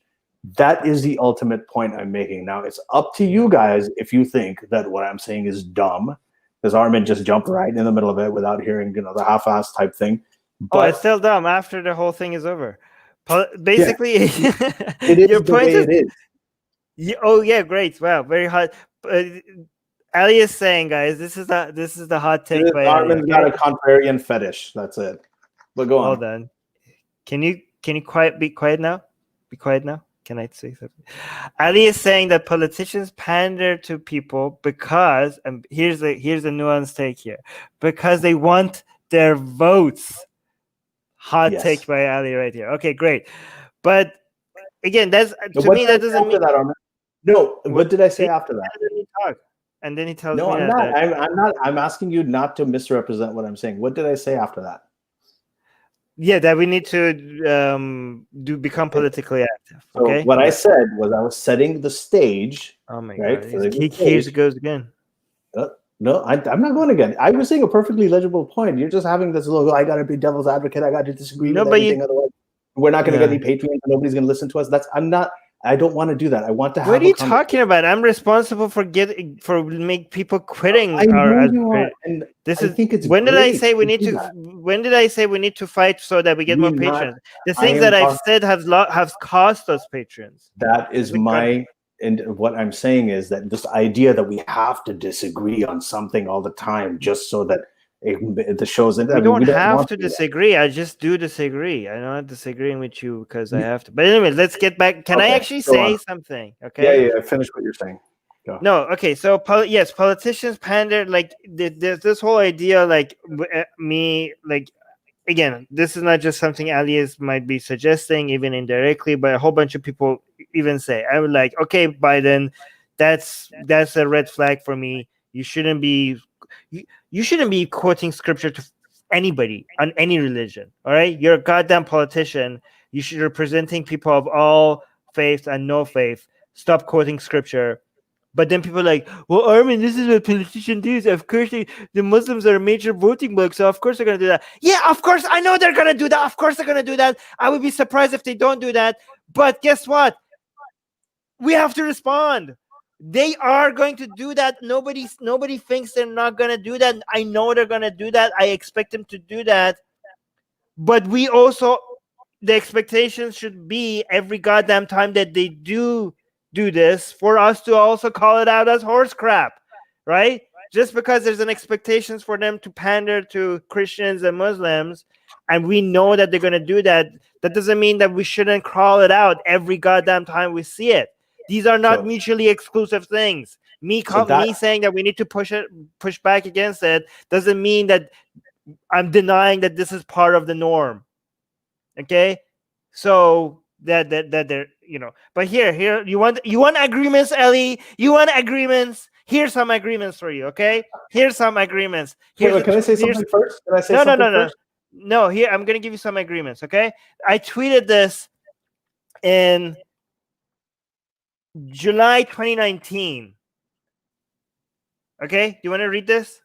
That is the ultimate point I'm making. Now, it's up to you guys if you think that what I'm saying is dumb, because Armin just jumped right in the middle of it without hearing, the half-ass type thing. But it's still dumb after the whole thing is over. Basically, it is your point it is. Oh yeah, great! Wow, very hot. Ali is saying, guys, this is the hot take by Armin's got a contrarian fetish. That's it. But go on. Hold on. Can you be quiet now? Be quiet now. Can I say something? Ali is saying that politicians pander to people because, and here's the nuanced take here, because they want their votes. Hot take by Ali right here. Okay, great. But again, that's to me that doesn't mean that, Armin. No, what did I say after that? And then he tells No, me I'm that, not. I'm not. I'm asking you not to misrepresent what I'm saying. What did I say after that? yeah, that we need to become politically active. So Okay. what I said was I was setting the stage. Oh my right? God! Setting the Here stage. goes again. No, I'm not going again. I was saying a perfectly legible point. You're just having this little, I got to be devil's advocate. I got to disagree No, with but everything. Otherwise, we're not going to yeah. get any Patreon. Nobody's going to listen to us. I don't want to do that. I want to have What are you a conversation. talking about? I'm responsible for make people quitting I know our. you are. And This I is think it's when did I great say we to need do to? that. When did I say we need to fight so that we get more We're not- patrons? The I things am that I've talk- said have cost us patrons. That is my, and what I'm saying is that this idea that we have to disagree on something all the time just so that the show's in. We don't have want to do that. disagree. I just do disagree. I'm not disagreeing with you because I have to. But anyway, let's get back. Can I Okay, actually go say on. something? Okay. Yeah. Finish what you're saying. Go. No, okay. So yes, politicians pander. Like there's this whole idea, like me, like again, this is not just something Alias might be suggesting, even indirectly, but a whole bunch of people even say, I would like, okay, Biden, that's a red flag for me. You shouldn't be quoting scripture to anybody on any religion. All right, you're a goddamn politician. You should be representing people of all faiths and no faith. Stop quoting scripture. But then people are like, well, Armin, this is what politicians do. Of course, the Muslims are a major voting bloc, so of course they're going to do that. Yeah, of course, I know they're going to do that. Of course they're going to do that. I would be surprised if they don't do that. But guess what? We have to respond. They are going to do that. Nobody thinks they're not going to do that. I know they're going to do that. I expect them to do that. But we also, the expectations should be every goddamn time that they do this for us to also call it out as horse crap, right? Just because there's an expectations for them to pander to Christians and Muslims, and we know that they're going to do that, that doesn't mean that we shouldn't call it out every goddamn time we see it. These are not mutually exclusive things. Me saying that we need to push back against it doesn't mean that I'm denying that this is part of the norm. Okay, so that they're, but here you want agreements, Ellie. You want agreements. Here's some agreements for you. Okay, here's some agreements. Can I say something first? Can I say something first? No, here I'm gonna give you some agreements. Okay, I tweeted this in July 2019. Okay, do you want to read this?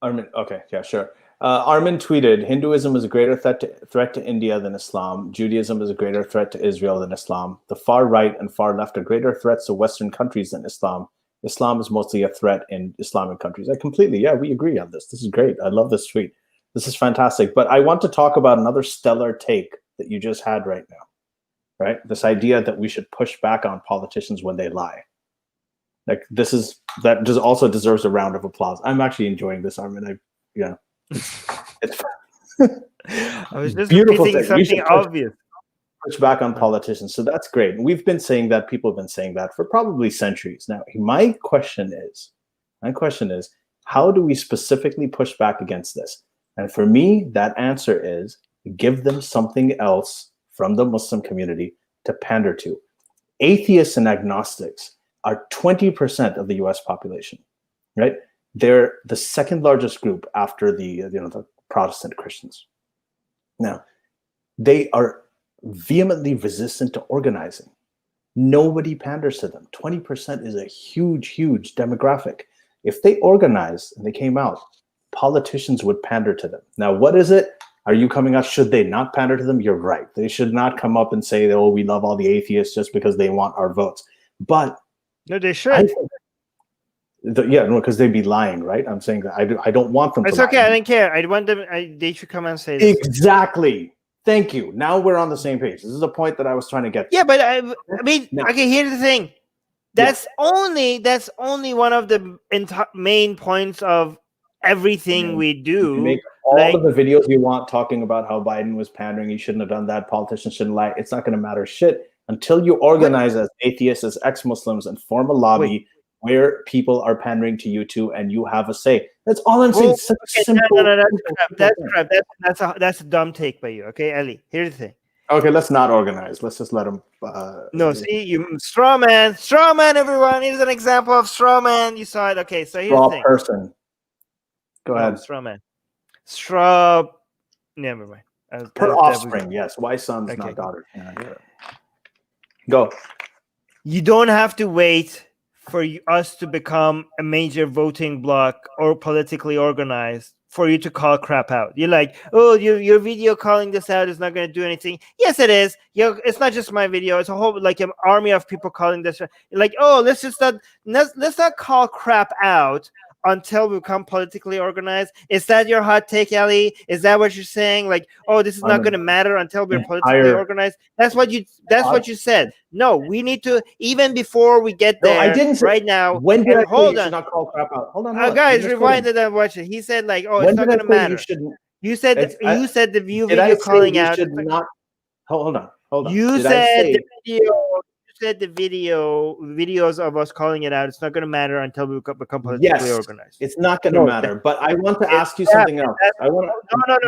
Armin, okay, yeah, sure. Armin tweeted, Hinduism is a greater threat to India than Islam. Judaism is a greater threat to Israel than Islam. The far right and far left are greater threats to Western countries than Islam. Islam is mostly a threat in Islamic countries. We agree on this. This is great. I love this tweet. This is fantastic. But I want to talk about another stellar take that you just had right now, right? This idea that we should push back on politicians when they lie. Like that just also deserves a round of applause. I'm actually enjoying this, Armin. It's I was just beautiful repeating something obvious. Push back on politicians, so that's great. And we've been saying that. People have been saying that for probably centuries now. My question is, how do we specifically push back against this? And for me, that answer is give them something else from the Muslim community to pander to. Atheists and agnostics are 20% of the US population, right? They're the second largest group after the Protestant Christians. Now, they are vehemently resistant to organizing. Nobody panders to them. 20% is a huge, huge demographic. If they organized and they came out, politicians would pander to them. Now, what is it? Are you coming out? Should they not pander to them? You're right. They should not come up and say, oh, we love all the atheists just because they want our votes. But no, they should. Because they'd be lying, right? I'm saying that I don't want them to lie. It's okay. I don't care. I want them. They should come and say this. Exactly. Thank you. Now we're on the same page. This is a point that I was trying to get to. Yeah, but I mean, okay, here's the thing. That's only one of the main points of everything we do. You can make all of the videos you want talking about how Biden was pandering. He shouldn't have done that. Politicians shouldn't lie. It's not going to matter shit until you organize as atheists, as ex-Muslims, and form a lobby where people are pandering to you too, and you have a say. That's all I'm saying. Such simple. That's crap. That's a dumb take by you. Okay, Ellie. Here's the thing. Okay, let's not organize. Let's just let them. No, see, you straw man, everyone. Here's an example of straw man. You saw it. Okay, so here's the thing. person. Go No, ahead. straw man. Straw. Never mind. Offspring, yes. Why sons, Okay, not daughters? Yeah, I get it. Go. You don't have to wait for us to become a major voting bloc or politically organized for you to call crap out. You're like, oh, your video calling this out is not going to do anything. Yes, it is. It's not just my video. It's a whole like an army of people calling this. Like, oh, let's not call crap out until we become politically organized. Is that your hot take, Ali? Is that what you're saying? Like, oh, this is not going to matter until we're politically organized. That's what you said. No, we need to, even before we get there. No, I didn't say, right now. When did I hold say you on? should not call crap out? Hold on. Guys, rewind it and watch it. He said like, oh, it's not going to matter. You said the video calling out. Should not. Hold on. You said the video. Said the videos of us calling it out, it's not going to matter until we become politically organized. It's not going to matter. But I want to ask you something else. No.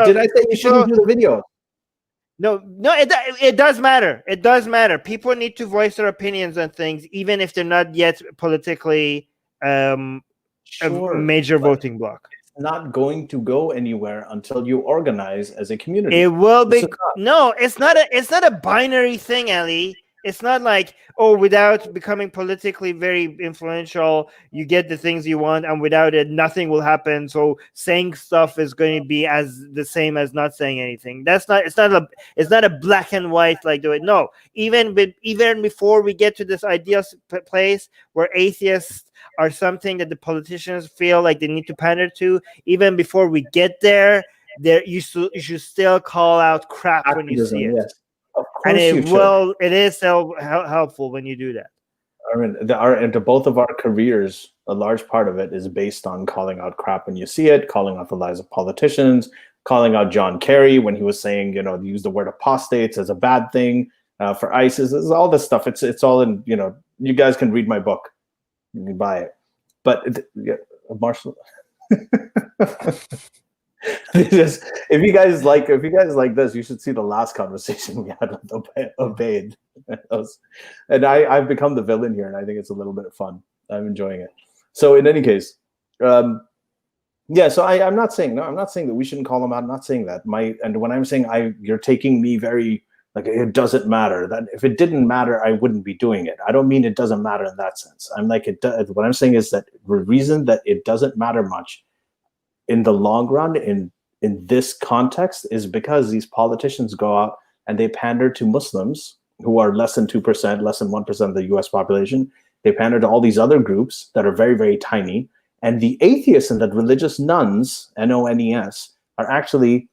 Did I say you shouldn't do the video? No, it does matter. It does matter. People need to voice their opinions on things, even if they're not yet politically a major voting bloc. It's not going to go anywhere until you organize as a community. It will be. No, it's not a binary thing, Ali. It's not like, oh, without becoming politically very influential, you get the things you want, and without it, nothing will happen. So saying stuff is going to be as the same as not saying anything. It's not a black and white like do it. No, even before we get to this ideal place where atheists are something that the politicians feel like they need to pander to, even before we get there, you should still call out crap when you see it. Yes. And it is helpful when you do that. I mean, into both of our careers, a large part of it is based on calling out crap when you see it, calling out the lies of politicians, calling out John Kerry when he was saying, use the word apostates as a bad thing for ISIS. It's all this stuff. It's all in, you guys can read my book. You can buy it. But Marshall. If you guys like this, you should see the last conversation we had with Obaid. And I've become the villain here, and I think it's a little bit of fun. I'm enjoying it. So in any case, so I'm not saying that we shouldn't call them out. I'm not saying that. And when I'm saying you're taking me very like it doesn't matter. That if it didn't matter, I wouldn't be doing it. I don't mean it doesn't matter in that sense. I'm like what I'm saying is that the reason that it doesn't matter much in the long run, in this context, is because these politicians go out and they pander to Muslims who are less than 2%, less than 1% of the US population. They pander to all these other groups that are very, very tiny. And the atheists and the religious nuns, NONES, are actually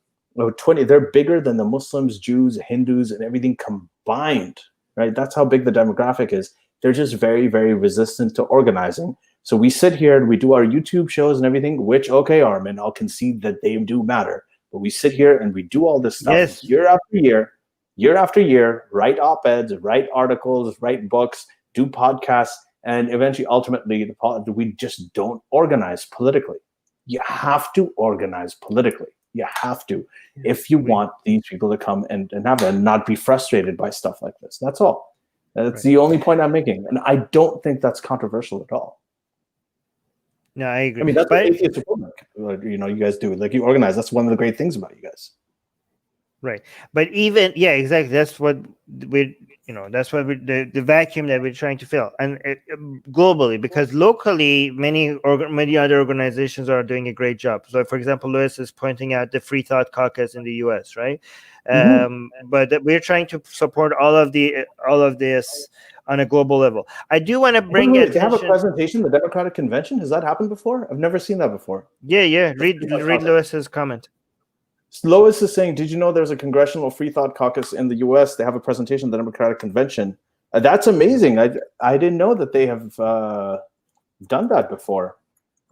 20. They're bigger than the Muslims, Jews, Hindus, and everything combined, right? That's how big the demographic is. They're just very, very resistant to organizing. So we sit here and we do our YouTube shows and everything, which, okay, Armin, I'll concede that they do matter. But we sit here and we do all this stuff year after year, write op-eds, write articles, write books, do podcasts, and eventually, ultimately, we just don't organize politically. You have to organize politically. You have to, if you want these people to come and have it and not be frustrated by stuff like this. That's all. That's the only point I'm making. And I don't think that's controversial at all. No, I agree. I mean, that's what atheists you guys do. Like, you organize. That's one of the great things about you guys. Right. But even, exactly. That's what the vacuum that we're trying to fill. And globally, because locally, many other organizations are doing a great job. So, for example, Lewis is pointing out the Free Thought Caucus in the US, right? But we're trying to support all of this on a global level. I do want to bring attention. They have a presentation, the Democratic Convention. Has that happened before? I've never seen that before. Yeah. Read Lewis's comment. Lois is saying, did you know there's a Congressional Free Thought Caucus in the U.S.? They have a presentation at the Democratic Convention. That's amazing. I didn't know that they have done that before.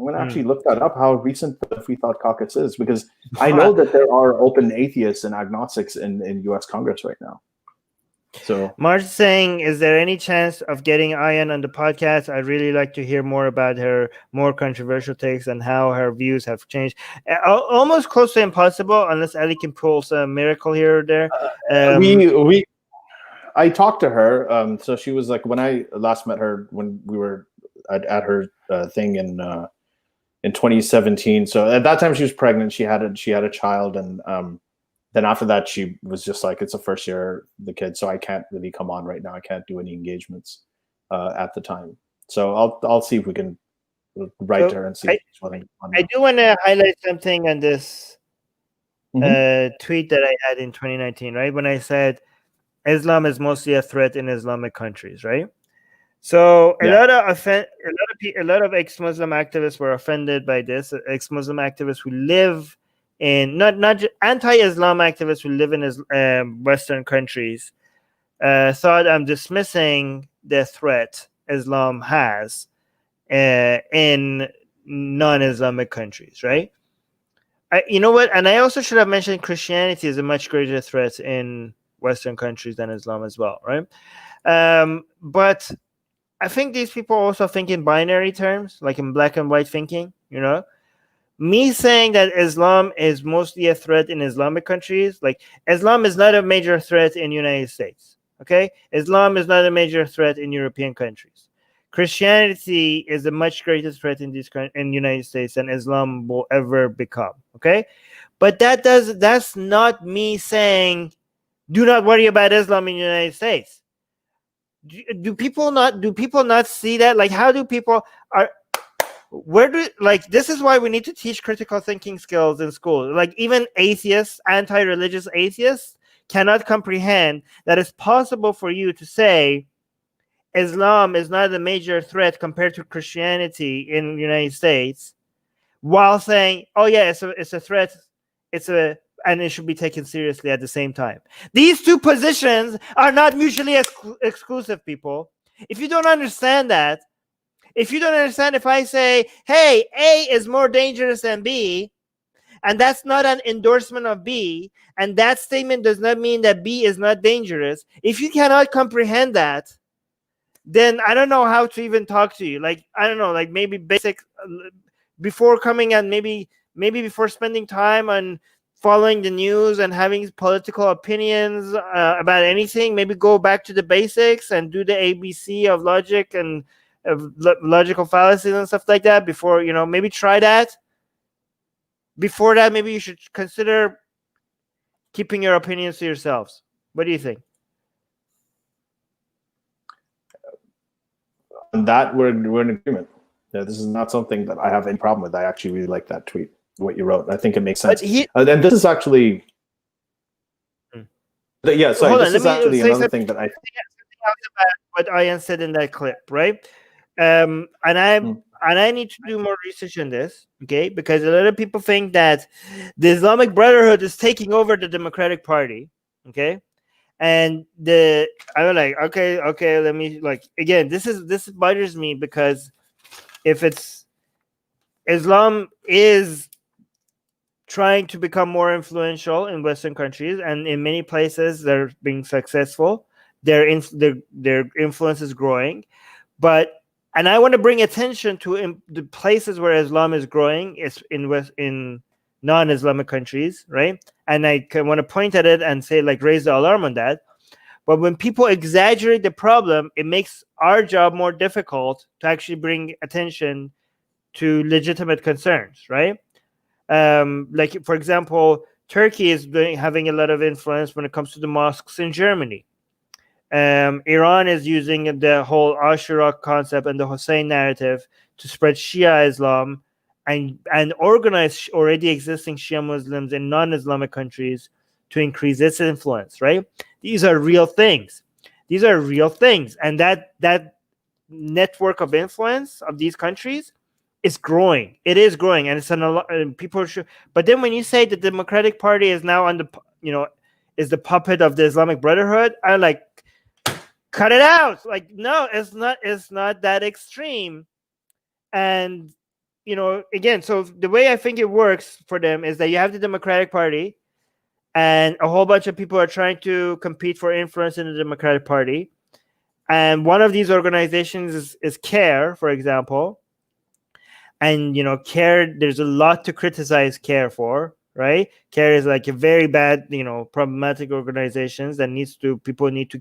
I'm going to actually look that up, how recent the Free Thought Caucus is, because I know that there are open atheists and agnostics in U.S. Congress right now. So Marge is saying, is there any chance of getting Ayaan on the podcast? I'd really like to hear more about her more controversial takes and how her views have changed. Almost close to impossible unless Ali can pull some miracle here or there. I talked to her. So she was like, when I last met her, when we were at her thing in 2017. So at that time she was pregnant. She had a child, and then after that she was just like, it's the first year the kid, so I can't really come on right now. I can't do any engagements at the time. So I'll see if we can write to her and see. I do want to highlight something on this tweet that I had in 2019, right? When I said Islam is mostly a threat in Islamic countries, right? So a lot of ex-Muslim activists were offended by this. Ex-Muslim activists who live in not anti-Islam activists who live in Western countries thought I'm dismissing the threat Islam has in non-Islamic countries, right? You know what? And I also should have mentioned Christianity is a much greater threat in Western countries than Islam as well, right? But I think these people also think in binary terms, like in black and white thinking, you know? Me saying that Islam is mostly a threat in Islamic countries, like Islam is not a major threat in the United States, okay? Islam is not a major threat in European countries. Christianity is a much greater threat in the United States than Islam will ever become, okay? But that's not me saying do not worry about Islam in the United States. Do people not see that? Like, how do people this is why we need to teach critical thinking skills in school. Like, even atheists, anti-religious atheists cannot comprehend that it's possible for you to say Islam is not a major threat compared to Christianity in the United States, while saying, oh yeah, it's a threat, and it should be taken seriously at the same time. These two positions are not mutually exclusive, people. If you don't understand that, if I say, hey, A is more dangerous than B, and that's not an endorsement of B, and that statement does not mean that B is not dangerous, if you cannot comprehend that, then I don't know how to even talk to you. Like, I don't know, like maybe basic, before coming and maybe before spending time on following the news and having political opinions about anything, maybe go back to the basics and do the ABC of logic and logical fallacies and stuff like that before, maybe try that. Before that, maybe you should consider keeping your opinions to yourselves. What do you think? On that, we're in agreement. Yeah, this is not something that I have any problem with. I actually really like that tweet, what you wrote. I think it makes sense. And this is actually, this is actually another thing that I think about what Ayaan said in that clip, right? And I need to do more research on this, okay? Because a lot of people think that the Islamic Brotherhood is taking over the Democratic Party, okay? And I'm like, okay, let me, like, again, this bothers me, because if Islam is trying to become more influential in Western countries, and in many places they're being successful, their influence is growing, and I want to bring attention to the places where Islam is growing is in non-Islamic countries, right? And I want to point at it and say, like, raise the alarm on that. But when people exaggerate the problem, it makes our job more difficult to actually bring attention to legitimate concerns, right? Like, for example, Turkey is having a lot of influence when it comes to the mosques in Germany. Iran is using the whole Ashura concept and the Hussein narrative to spread Shia Islam and organize already existing Shia Muslims in non-Islamic countries to increase its influence, right? These are real things. And that network of influence of these countries is growing. It is growing, and people should. But then when you say the Democratic Party is now is the puppet of the Islamic Brotherhood, I'm like, cut it out. Like, no, it's not that extreme. And again, so the way I think it works for them is that you have the Democratic Party, and a whole bunch of people are trying to compete for influence in the Democratic Party. And one of these organizations is CARE, for example. And CARE, there's a lot to criticize CARE for, right? CARE is like a very bad, problematic organizations that people need to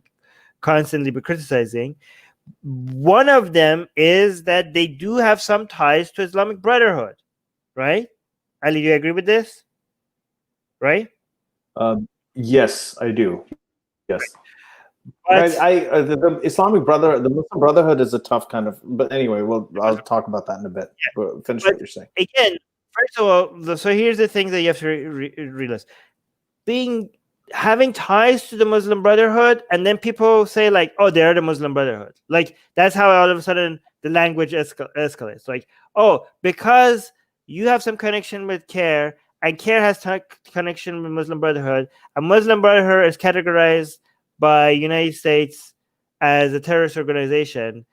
constantly be criticizing. One of them is that they do have some ties to Islamic Brotherhood, right? Ali, do you agree with this? Right? Yes, I do. Yes. But The Islamic the Muslim Brotherhood is a tough kind of. But anyway, I'll talk about that in a bit. Yeah. But finish what you're saying. Again, first of all, so here's the thing that you have to realize: having ties to the Muslim Brotherhood, and then people say like, "Oh, they're the Muslim Brotherhood." Like that's how all of a sudden the language escalates. Like, "Oh, because you have some connection with CARE, and CARE has connection with Muslim Brotherhood, and Muslim Brotherhood is categorized by United States as a terrorist organization.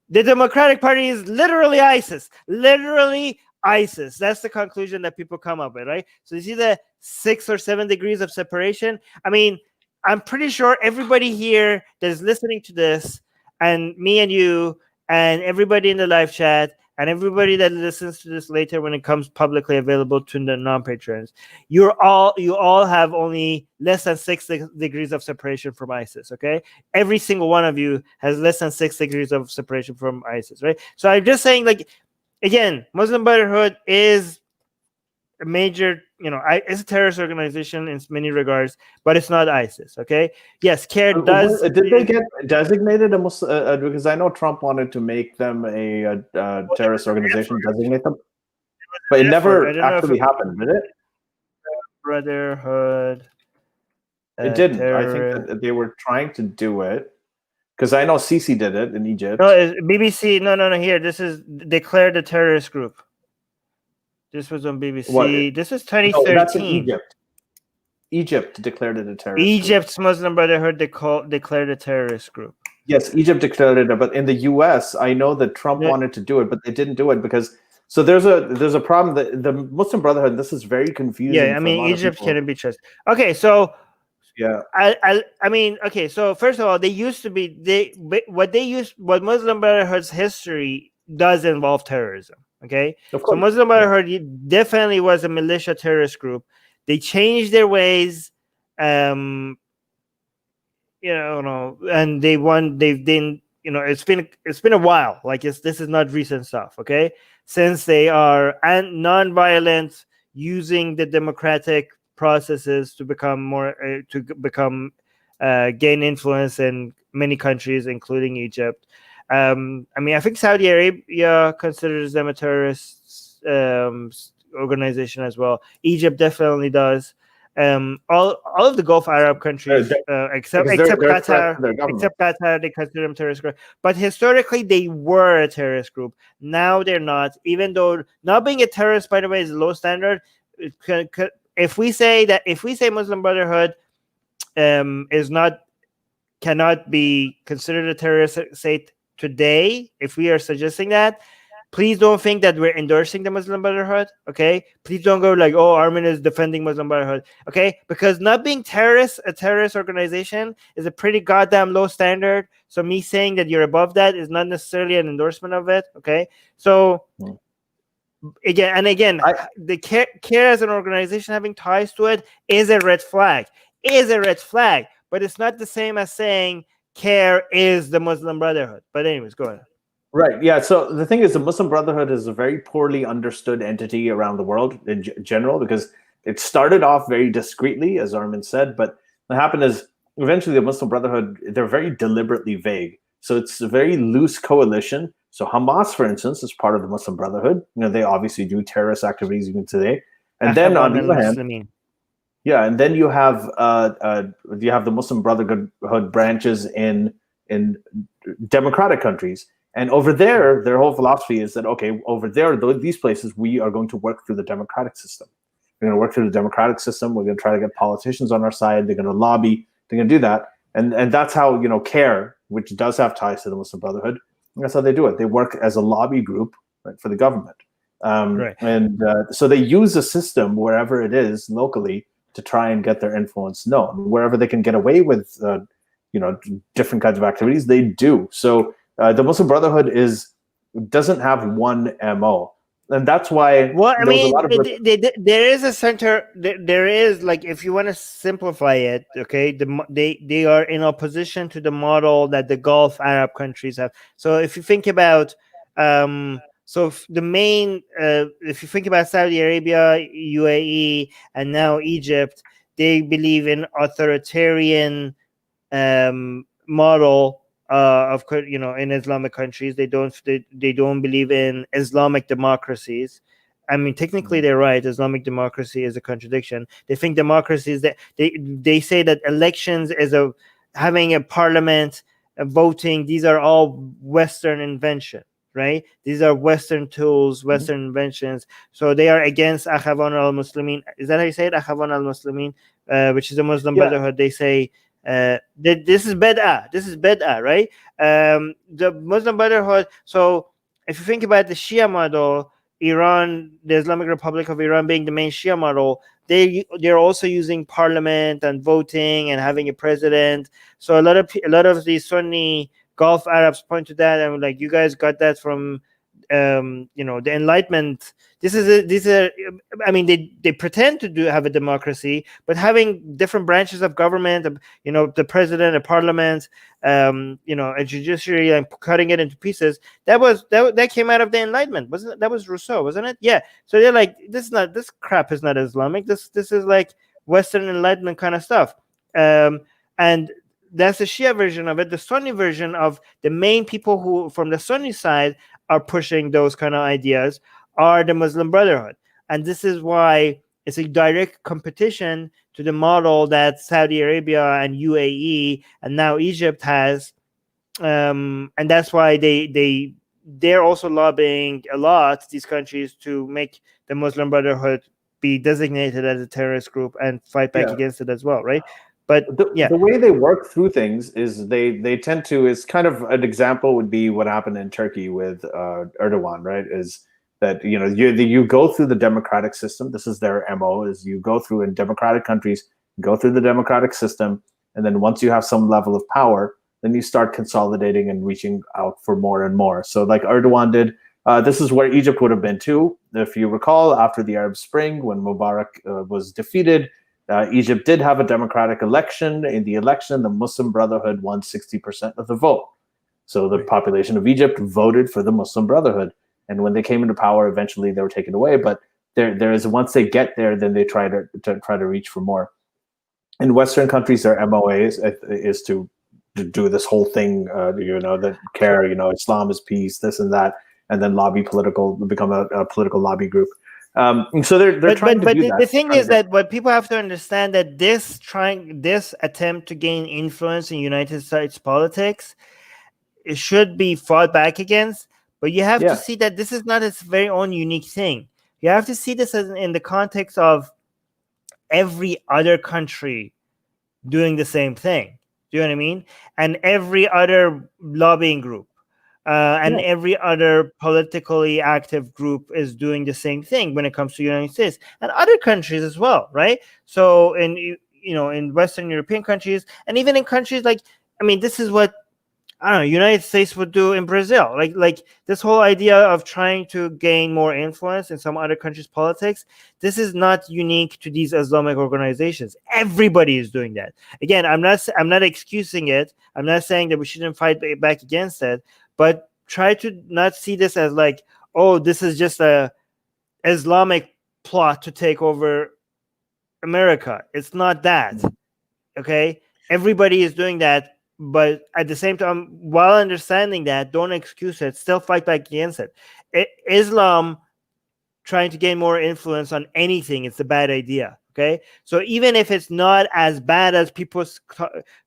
The Democratic Party is literally ISIS. Literally ISIS." That's the conclusion that people come up with, right? So you see the 6 or 7 degrees of separation. I mean, I'm pretty sure everybody here that is listening to this, and me and you, and everybody in the live chat, and everybody that listens to this later when it comes publicly available to the non-patrons, you all have only less than 6 degrees of separation from ISIS, okay? Every single one of you has less than 6 degrees of separation from ISIS, right? So I'm just saying, like, again, Muslim Brotherhood is a major, it's a terrorist organization in many regards, but it's not ISIS, okay? Yes, CARE does. Did they get designated a Muslim? Because I know Trump wanted to make them a terrorist organization, designate them, but it never actually happened, did it? Brotherhood. It didn't. I think that they were trying to do it because I know Sisi did it in Egypt. No, BBC. No. Here, this is declared a terrorist group. This was on BBC. What? This is 2013. No, that's in Egypt. Egypt declared it a terrorist Egypt's group. Muslim Brotherhood declared a terrorist group. Yes, Egypt declared it, but in the U.S., I know that Trump wanted to do it, but they didn't do it because. So there's a problem that the Muslim Brotherhood. This is very confusing. Yeah, I mean, Egypt can't be trusted. Okay, so yeah, I mean, okay, so first of all, they used to be what Muslim Brotherhood's history does involve terrorism. Okay, so Muslim Brotherhood definitely was a militia terrorist group. They changed their ways, and they've been, it's been a while. Like this is not recent stuff. Okay, since they are non-violent, using the democratic processes to gain influence in many countries, including Egypt. I mean, I think Saudi Arabia considers them a terrorist organization as well. Egypt definitely does. All of the Gulf Arab countries, except Qatar, they consider them terrorist group. But historically, they were a terrorist group. Now they're not. Even though not being a terrorist, by the way, is a low standard. If we say Muslim Brotherhood cannot be considered a terrorist state today, if we are suggesting that, please don't think that we're endorsing the Muslim Brotherhood, okay? Please don't go like, oh, Armin is defending Muslim Brotherhood, okay? Because not being a terrorist organization is a pretty goddamn low standard. So me saying that you're above that is not necessarily an endorsement of it, okay? So again, the CARE as an organization having ties to it is a red flag. But it's not the same as saying CARE is the Muslim Brotherhood. But anyways, go ahead. Right. Yeah. So the thing is, the Muslim Brotherhood is a very poorly understood entity around the world in general, because it started off very discreetly, as Armin said. But what happened is eventually the Muslim Brotherhood, they're very deliberately vague. So it's a very loose coalition. So Hamas, for instance, is part of the Muslim Brotherhood. They obviously do terrorist activities even today. And then on the other hand, yeah, and then you have the Muslim Brotherhood branches in democratic countries. And over there, their whole philosophy is that, okay, over there, these places, we are going to work through the democratic system. We're going to work through the democratic system. We're going to try to get politicians on our side. They're going to lobby. They're going to do that. And that's how, CARE, which does have ties to the Muslim Brotherhood, that's how they do it. They work as a lobby group, right, for the government. Right. And so they use the system wherever it is locally to try and get their influence known. Wherever they can get away with, different kinds of activities, they do. So the Muslim Brotherhood doesn't have one MO. And that's why Well, I there was a mean, lot of there is a center. There is, like, if you want to simplify it, okay, they are in opposition to the model that the Gulf Arab countries have. So if you think about, the main, if you think about Saudi Arabia, UAE, and now Egypt, they believe in authoritarian model of, in Islamic countries. They don't believe in Islamic democracies. I mean, technically they're right. Islamic democracy is a contradiction. They think democracy is that they say that elections is having a parliament, voting. These are all Western invention, right? These are Western tools, Western inventions. So they are against Akhavan al-Muslimin. Is that how you say it? Akhavan al-Muslimin, which is a Muslim Brotherhood. They say this is bid'ah, right? The Muslim Brotherhood. So if you think about the Shia model, Iran, the Islamic Republic of Iran being the main Shia model, they're also using parliament and voting and having a president. So a lot of the Sunni Gulf Arabs point to that and like, you guys got that from the Enlightenment. I mean, they pretend to have a democracy, but having different branches of government, the president, a parliament, a judiciary, and cutting it into pieces. That came out of the Enlightenment, wasn't it? That was Rousseau, wasn't it? Yeah. So they're like, this crap is not Islamic. This is like Western Enlightenment kind of stuff. And that's the Shia version of it. The Sunni version of the main people who from the Sunni side are pushing those kind of ideas are the Muslim Brotherhood. And this is why it's a direct competition to the model that Saudi Arabia and UAE and now Egypt has. And that's why they're also lobbying a lot, these countries, to make the Muslim Brotherhood be designated as a terrorist group and fight back against it as well, right? But the way they work through things is they tend to, is kind of an example would be what happened in Turkey with Erdogan, right? Is that you go through the democratic system. This is their MO, is you go through in democratic countries, go through the democratic system, and then once you have some level of power, then you start consolidating and reaching out for more and more. So like Erdogan did, this is where Egypt would have been too. If you recall, after the Arab Spring, when Mubarak was defeated, Egypt did have a democratic election. In the election, the Muslim Brotherhood won 60% of the vote. So the population of Egypt voted for the Muslim Brotherhood. And when they came into power, eventually they were taken away. But there is, once they get there, then they try to reach for more. In Western countries, their MOA is to do this whole thing, that care, Islam is peace, this and that, and then become a political lobby group. So they're trying to do that. The thing is that what people have to understand, that this attempt to gain influence in United States politics, it should be fought back against. But you have to see that this is not its very own unique thing. You have to see this as in the context of every other country doing the same thing. Do you know what I mean? And every other lobbying group. And every other politically active group is doing the same thing when it comes to the United States and other countries as well, right? So in Western European countries, and even in countries like, this is what United States would do in Brazil. Like this whole idea of trying to gain more influence in some other countries' politics. This is not unique to these Islamic organizations. Everybody is doing that. Again, I'm not excusing it. I'm not saying that we shouldn't fight back against it. But try to not see this as like, oh, this is just a Islamic plot to take over America. It's not that. Okay? Everybody is doing that. But at the same time, while understanding that, don't excuse it. Still fight back against it. Islam trying to gain more influence on anything, it's a bad idea. Okay, so even if it's not as bad as people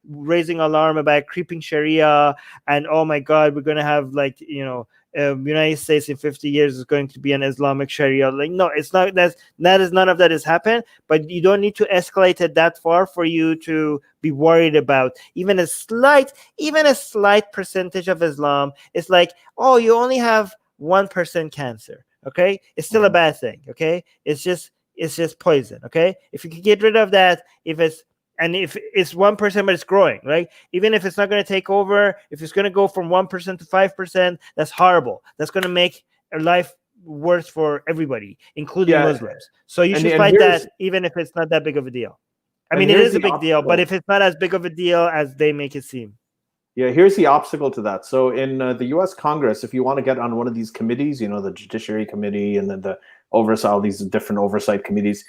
raising alarm about creeping Sharia and oh my God, we're going to have United States in 50 years is going to be an Islamic Sharia. Like, no, it's not. None of that has happened. But you don't need to escalate it that far for you to be worried about even a slight percentage of Islam. It's like, oh, you only have 1% cancer. Okay, it's still a bad thing. Okay, it's just it's just poison. Okay, if you can get rid of that, if it's 1%, but it's growing, right? Even if it's not going to take over, if it's going to go from 1% to 5%, that's horrible. That's going to make life worse for everybody, including Muslims. So you should fight that, even if it's not that big of a deal. I mean, it is a big deal, but if it's not as big of a deal as they make it seem. Yeah, here's the obstacle to that. So in the U.S. Congress, if you want to get on one of these committees, the Judiciary Committee and then the oversight, all these different oversight committees,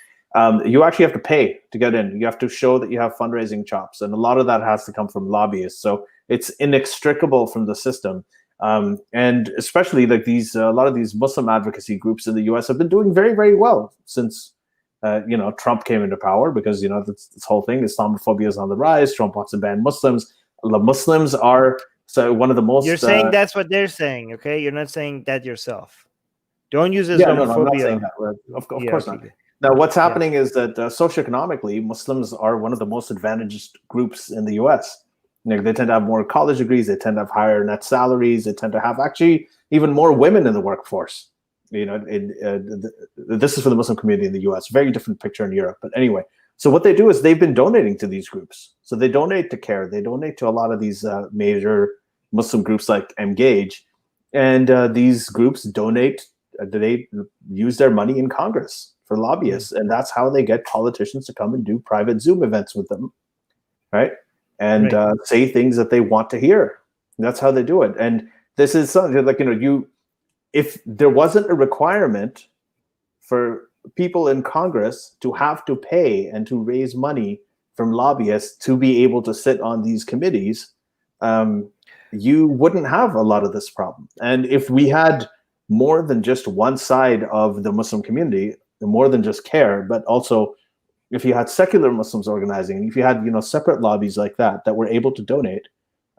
you actually have to pay to get in. You have to show that you have fundraising chops, and a lot of that has to come from lobbyists. So it's inextricable from the system. And especially like a lot of these Muslim advocacy groups in the U.S. have been doing very, very well since Trump came into power, because this whole thing, Islamophobia is on the rise. Trump wants to ban Muslims. The Muslims are one of the most. You're saying that's what they're saying, okay? You're not saying that yourself. Don't use Islamophobia. Yeah, no, I'm not saying that. Of course not. Now, what's happening is that socioeconomically, Muslims are one of the most advantaged groups in the U.S. They tend to have more college degrees. They tend to have higher net salaries. They tend to have actually even more women in the workforce. This is for the Muslim community in the U.S. Very different picture in Europe. But anyway, so what they do is they've been donating to these groups. So they donate to CARE. They donate to a lot of these major Muslim groups like Engage. And these groups donate, they use their money in Congress for lobbyists. And that's how they get politicians to come and do private Zoom events with them, right? And say things that they want to hear. And that's how they do it. And this is something like, if there wasn't a requirement for people in Congress to have to pay and to raise money from lobbyists to be able to sit on these committees, you wouldn't have a lot of this problem. And if we had more than just one side of the Muslim community, more than just CARE, but also if you had secular Muslims organizing, if you had separate lobbies like that were able to donate,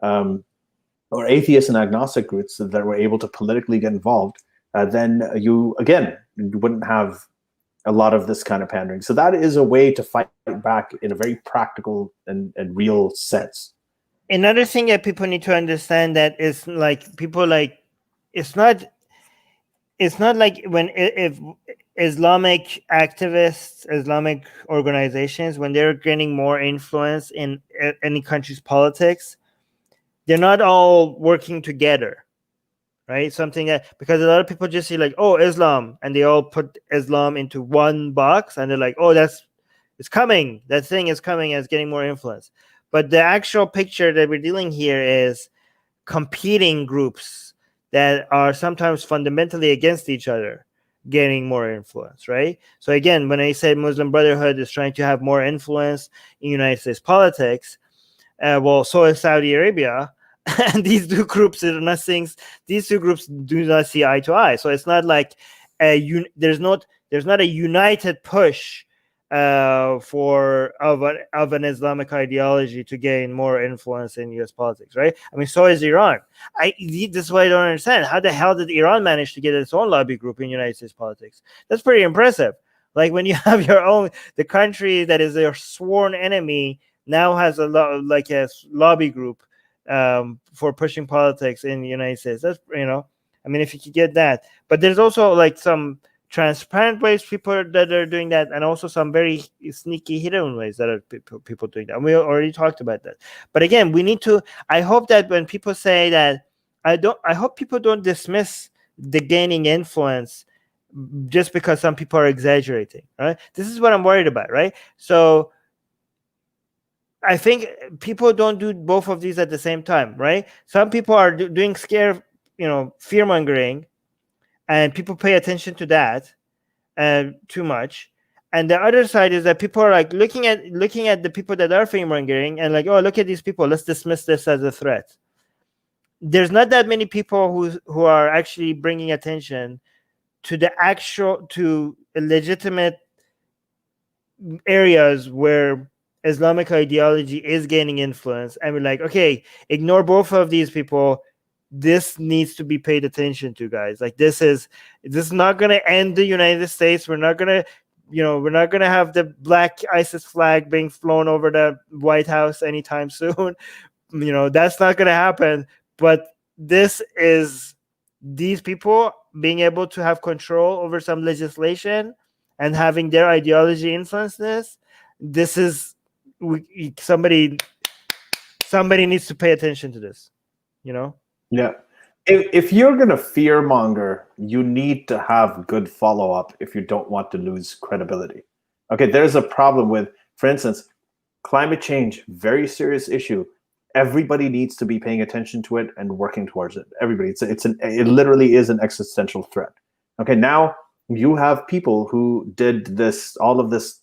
or atheist and agnostic groups that were able to politically get involved, then you wouldn't have a lot of this kind of pandering. So that is a way to fight back in a very practical and real sense. Another thing that people need to understand that is like people like it's not like if Islamic activists, Islamic organizations, when they're gaining more influence in any country's politics, they're not all working together, right? Something that, because a lot of people just see like, oh, Islam, and they all put Islam into one box, and they're like, oh, it's coming. That thing is coming and it's getting more influence. But the actual picture that we're dealing here is competing groups that are sometimes fundamentally against each other gaining more influence, right? So again, when I say Muslim Brotherhood is trying to have more influence in United States politics, well, so is Saudi Arabia. And these two groups are not seeing, these two groups do not see eye to eye. So it's not like there's not a united push of an Islamic ideology to gain more influence in U.S. politics, right? I mean, so is Iran. This is what I don't understand. How the hell did Iran manage to get its own lobby group in United States politics? That's pretty impressive. Like when you have the country that is your sworn enemy now has a lobby group for pushing politics in the United States. That's, I mean, if you could get that. But there's also like some transparent ways people that are doing that, and also some very sneaky hidden ways that are people doing that. And we already talked about that. But again, we need to, I hope that when people say that, I hope people don't dismiss the gaining influence just because some people are exaggerating, right? This is what I'm worried about, right? So I think people don't do both of these at the same time, right? Some people are doing fear mongering, and people pay attention to that too much. And the other side is that people are like looking at the people that are fear mongering and like, oh, look at these people, let's dismiss this as a threat. There's not that many people who are actually bringing attention to legitimate areas where Islamic ideology is gaining influence, and we're like, okay, ignore both of these people. This needs to be paid attention to, guys. Like this is not going to end the United States. We're not going to have the black ISIS flag being flown over the White House anytime soon. That's not going to happen. But this is these people being able to have control over some legislation and having their ideology influence this, this is somebody needs to pay attention to this, you know? Yeah. If you're going to fear monger, you need to have good follow-up if you don't want to lose credibility. Okay, there's a problem with, for instance, climate change, very serious issue. Everybody needs to be paying attention to it and working towards it. Everybody, it literally is an existential threat. Okay, now you have people who did all of this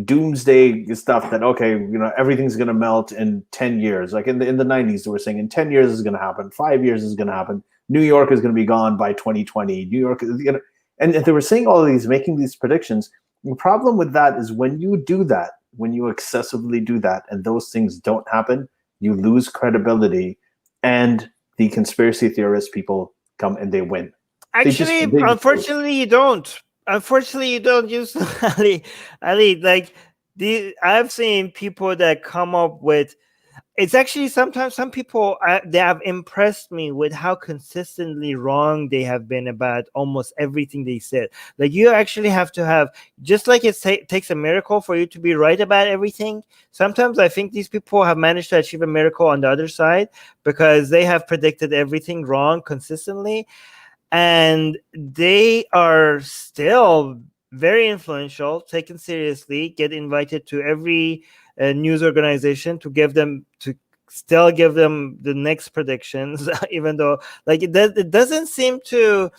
doomsday stuff that, okay, you know, everything's going to melt in 10 years. Like in the 90s, they were saying in 10 years is going to happen, 5 years is going to happen. New York is going to be gone by 2020. New York, you know, and they were saying all of these, making these predictions. The problem with that is when you do that, when you excessively do that, and those things don't happen, you lose credibility, and the conspiracy theorist people come and they win. Actually, unfortunately, you don't. Unfortunately, you don't use Ali. Like I've seen people that come up with. It's actually sometimes some people they have impressed me with how consistently wrong they have been about almost everything they said. Like you actually have to have, just like it takes a miracle for you to be right about everything. Sometimes I think these people have managed to achieve a miracle on the other side because they have predicted everything wrong consistently, and they are still very influential, taken seriously, get invited to every news organization to still give them the next predictions, even though like it doesn't seem to,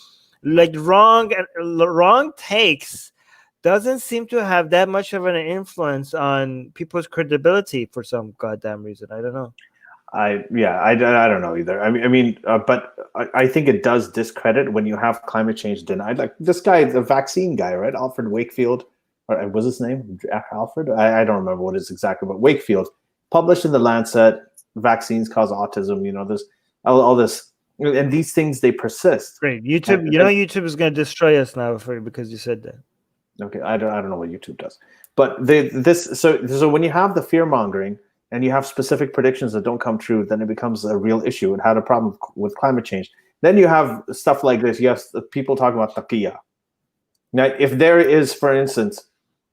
like, wrong takes doesn't seem to have that much of an influence on people's credibility for some goddamn reason. I don't know. I don't know either. But I think it does discredit when you have climate change denied. Like this guy, the vaccine guy, right? Alfred Wakefield, or was his name Alfred? I don't remember what it is exactly, but Wakefield published in the Lancet, vaccines cause autism. You know, there's all this, and these things, they persist. Great, YouTube. YouTube is going to destroy us now because you said that. Okay, I don't know what YouTube does, but so when you have the fear mongering and you have specific predictions that don't come true, then it becomes a real issue. It had a problem with climate change. Then you have stuff like this. You have people talking about taqiyyah. Now, if there is, for instance,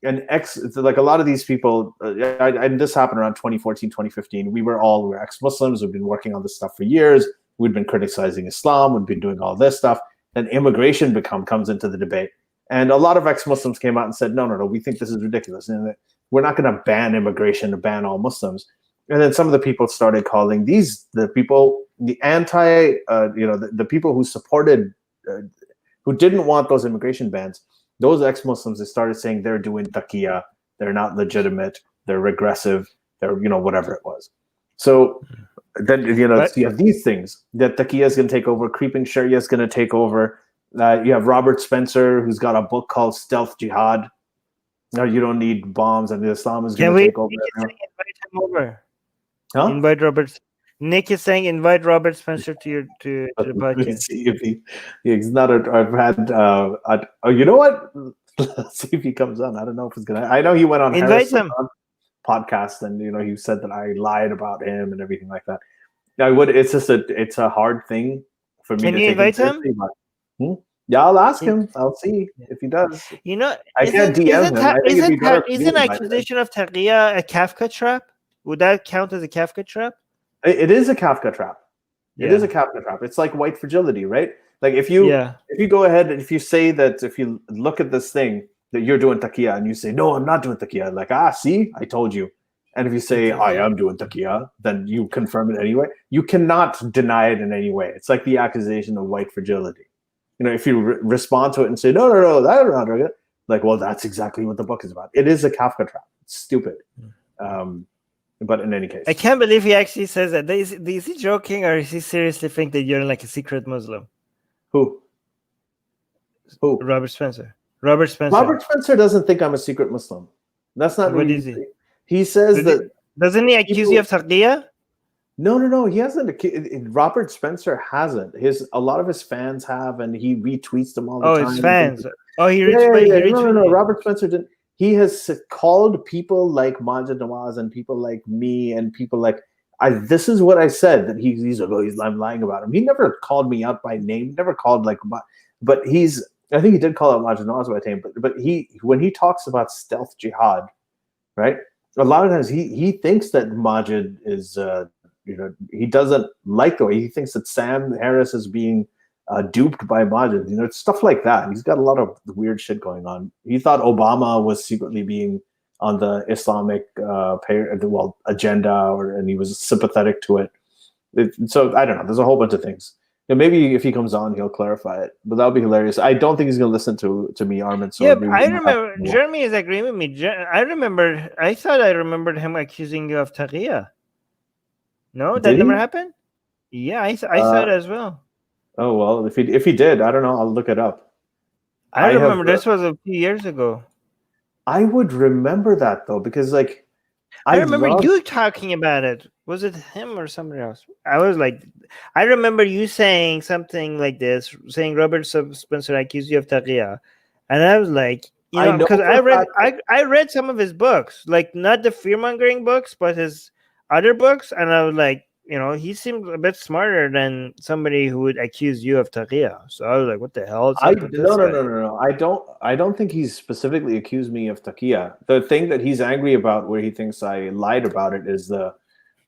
like a lot of these people, and this happened around 2014, 2015. We were ex-Muslims. We've been working on this stuff for years. We'd been criticizing Islam. We'd been doing all this stuff. Then immigration comes into the debate. And a lot of ex-Muslims came out and said, no, we think this is ridiculous. And we're not going to ban immigration to ban all Muslims. And then some of the people started calling the people who supported, who didn't want those immigration bans, those ex-Muslims, they started saying they're doing taqiyyah, they're not legitimate, they're regressive, they're, whatever it was. So then, you have these things that taqiyyah is going to take over, creeping Sharia is going to take over. You have Robert Spencer, who's got a book called Stealth Jihad. No, you don't need bombs, and Islam is going to take over. Invite him over. Huh? Invite Robert. Nick is saying invite Robert Spencer to the podcast. See if he's not. I've had. You know what? Let's see if he comes on. I don't know if he's gonna. I know he went on Invite him podcast, and he said that I lied about him and everything like that. I would. It's just it's a hard thing for me. Can you invite him? Yeah, I'll ask him. I'll see if he does. I can't DM him. Isn't accusation of taqiyyah a Kafka trap? Would that count as a Kafka trap? It is a Kafka trap. It is a Kafka trap. It's like white fragility, right? Like if you go ahead and if you say that, if you look at this thing that you're doing taqiyyah and you say, no, I'm not doing taqiyyah, like, see, I told you. And if you say, I am doing taqiyyah, then you confirm it anyway. You cannot deny it in any way. It's like the accusation of white fragility. If you respond to it and say, no, that's not right, like, well, that's exactly what the book is about. It is a Kafka trap. It's stupid. But in any case, I can't believe he actually says that. Is he joking, or is he seriously think that you're like a secret Muslim? Who? Robert Spencer. Robert Spencer doesn't think I'm a secret Muslim. That's not what is he? He says doesn't he accuse you of taqiyyah? No, he hasn't. Robert Spencer hasn't. A lot of his fans have, and he retweets them all the time. Oh, his fans. Oh, he retweets. No. Robert Spencer didn't. He has called people like Majid Nawaz and people like me and people like this is what I said, that I'm lying about him. He never called me out by name. Never called but I think he did call out Majid Nawaz by name, but when he talks about stealth jihad, right? A lot of times he thinks that Majid is he doesn't like the way he thinks that Sam Harris is being duped by Majid. It's stuff like that. He's got a lot of weird shit going on. He thought Obama was secretly being on the Islamic agenda, and he was sympathetic to it. So I don't know. There's a whole bunch of things. Maybe if he comes on, he'll clarify it. But that would be hilarious. I don't think he's going to listen to me, Armin. So yeah, I remember. Jeremy is agreeing with me. I thought I remembered him accusing you of taqiyyah. No, that never happened. Yeah, I thought as well. Oh well, if he did, I don't know. I'll look it up. I remember this was a few years ago. I would remember that though, because I remember you talking about it. Was it him or somebody else? I remember you saying something like this, saying Robert Spencer accused you of taqiyyah, and I was like, because I read some of his books, like not the fear-mongering books, but his other books, and I was like, he seemed a bit smarter than somebody who would accuse you of taqiyyah. So I was like, what the hell? No. I don't think he's specifically accused me of taqiyyah. The thing that he's angry about, where he thinks I lied about it, is the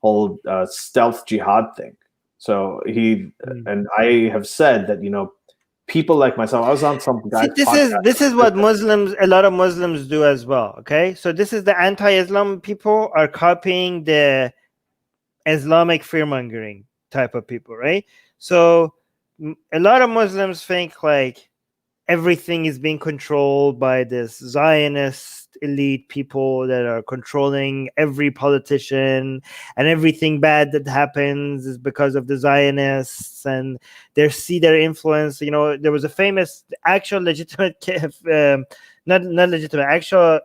whole stealth jihad thing. So and I have said that people like myself. I was on some guy. This is what a lot of Muslims do as well. Okay, so this is the anti-Islam people are copying the Islamic fear-mongering type of people, right? So a lot of Muslims think like everything is being controlled by this Zionist elite people that are controlling every politician, and everything bad that happens is because of the Zionists, and they see their influence. There was a famous actual legitimate not legitimate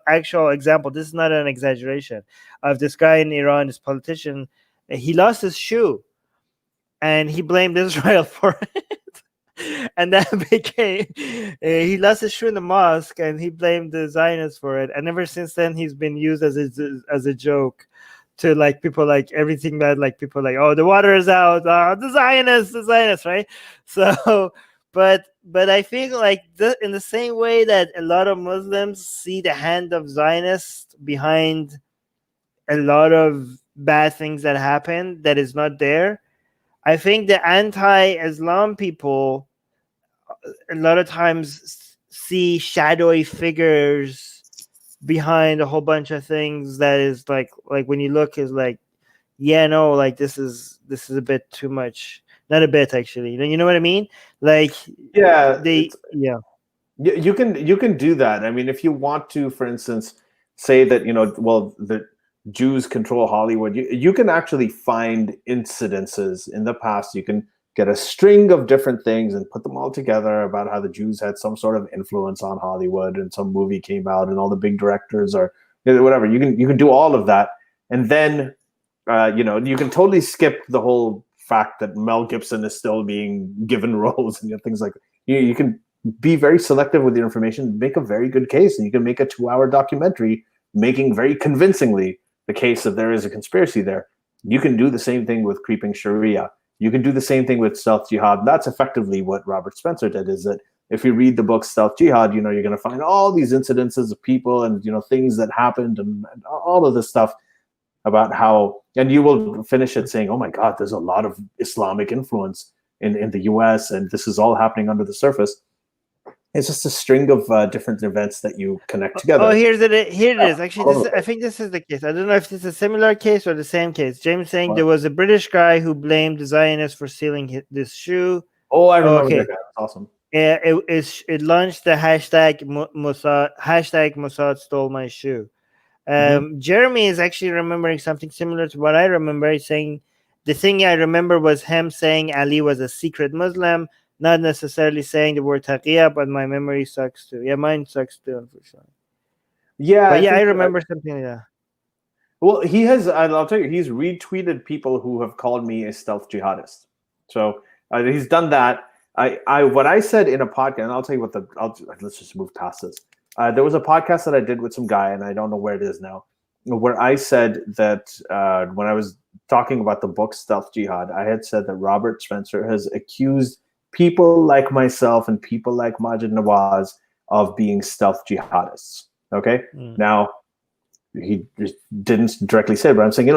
actual example. This is not an exaggeration, of this guy in Iran, this politician. He lost his shoe and he blamed Israel for it. And that became, he lost his shoe in the mosque and he blamed the Zionists for it. And ever since then, he's been used as a joke to like people like everything bad, like people like, oh, the water is out, the Zionists, right? So, but I feel like in the same way that a lot of Muslims see the hand of Zionists behind a lot of bad things that happen that is not there, I think the anti-Islam people a lot of times see shadowy figures behind a whole bunch of things that is like when you look is like, yeah, no, like this is a bit too much. Not a bit, actually. You know what I mean? Like, yeah, you can do that. I mean, if you want to, for instance, say that the Jews control Hollywood, you can actually find incidences in the past. You can get a string of different things and put them all together about how the Jews had some sort of influence on Hollywood, and some movie came out and all the big directors or whatever. You can do all of that, and then you can totally skip the whole fact that Mel Gibson is still being given roles and things like that. You can be very selective with your information, make a very good case, and you can make a 2-hour documentary making very convincingly the case that there is a conspiracy there. You can do the same thing with creeping Sharia. You can do the same thing with stealth jihad. That's effectively what Robert Spencer did, is that if you read the book Stealth Jihad, you're going to find all these incidences of people and, things that happened and all of this stuff about how, and you will finish it saying, oh my God, there's a lot of Islamic influence in the US, and this is all happening under the surface. It's just a string of different events that you connect together. Oh, here it is. Actually, I think this is the case. I don't know if this is a similar case or the same case. James saying there was a British guy who blamed the Zionists for stealing this shoe. Oh, I remember that guy. That's awesome. It launched the hashtag Mossad stole my shoe. Jeremy is actually remembering something similar to what I remember. He's saying the thing I remember was him saying Ali was a secret Muslim, not necessarily saying the word taqiyyah, but my memory sucks too. Yeah, mine sucks too, unfortunately. Yeah, but I remember something like that. Well, he has. I'll tell you, he's retweeted people who have called me a stealth jihadist. So he's done that. What I said in a podcast, and I'll tell you what let's just move past this. There was a podcast that I did with some guy, and I don't know where it is now, where I said that when I was talking about the book Stealth Jihad, I had said that Robert Spencer has accused people like myself and people like Majid Nawaz of being stealth jihadists. Okay, now he didn't directly say it, but I'm saying,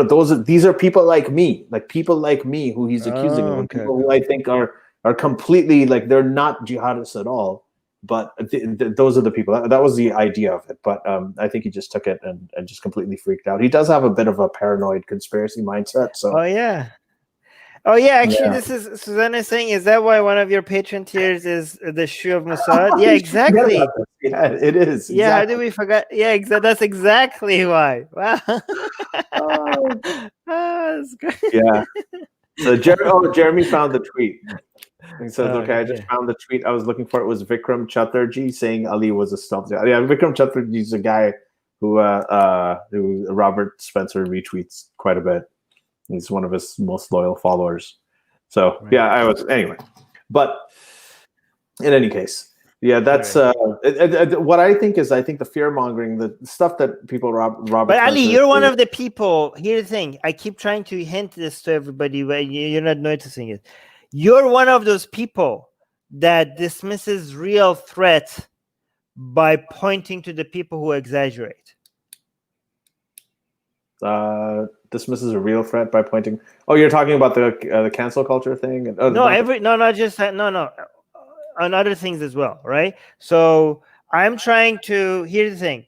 these are people like me who he's accusing of, people who I think are completely, like, they're not jihadists at all, but those are the people. That was the idea of it, but I think he just took it and just completely freaked out. He does have a bit of a paranoid conspiracy mindset, so actually, this is Susanna saying, is that why one of your patron tiers is the shoe of Mossad? Yeah, exactly. Yeah, it is. Yeah, exactly. how do we forget? Yeah, that's exactly why. Wow. That's great. Yeah. So Jeremy found the tweet. He says, "Okay, I just yeah. found the tweet I was looking for. It was Vikram Chatterjee saying Ali was a stealth. Yeah, Vikram Chatterjee's a guy who Robert Spencer retweets quite a bit. He's one of his most loyal followers. So anyway. But in any case, yeah, that's what I think is. I think the fear mongering, the stuff that people Robert. But Ali, you're one of the people. Here's the thing: I keep trying to hint this to everybody, but you're not noticing it. You're one of those people that dismisses real threat by pointing to the people who exaggerate. Dismisses a real threat by pointing. Oh, you're talking about the cancel culture thing? And, not just that. No, on other things as well, right? So I'm trying to. Here's the thing: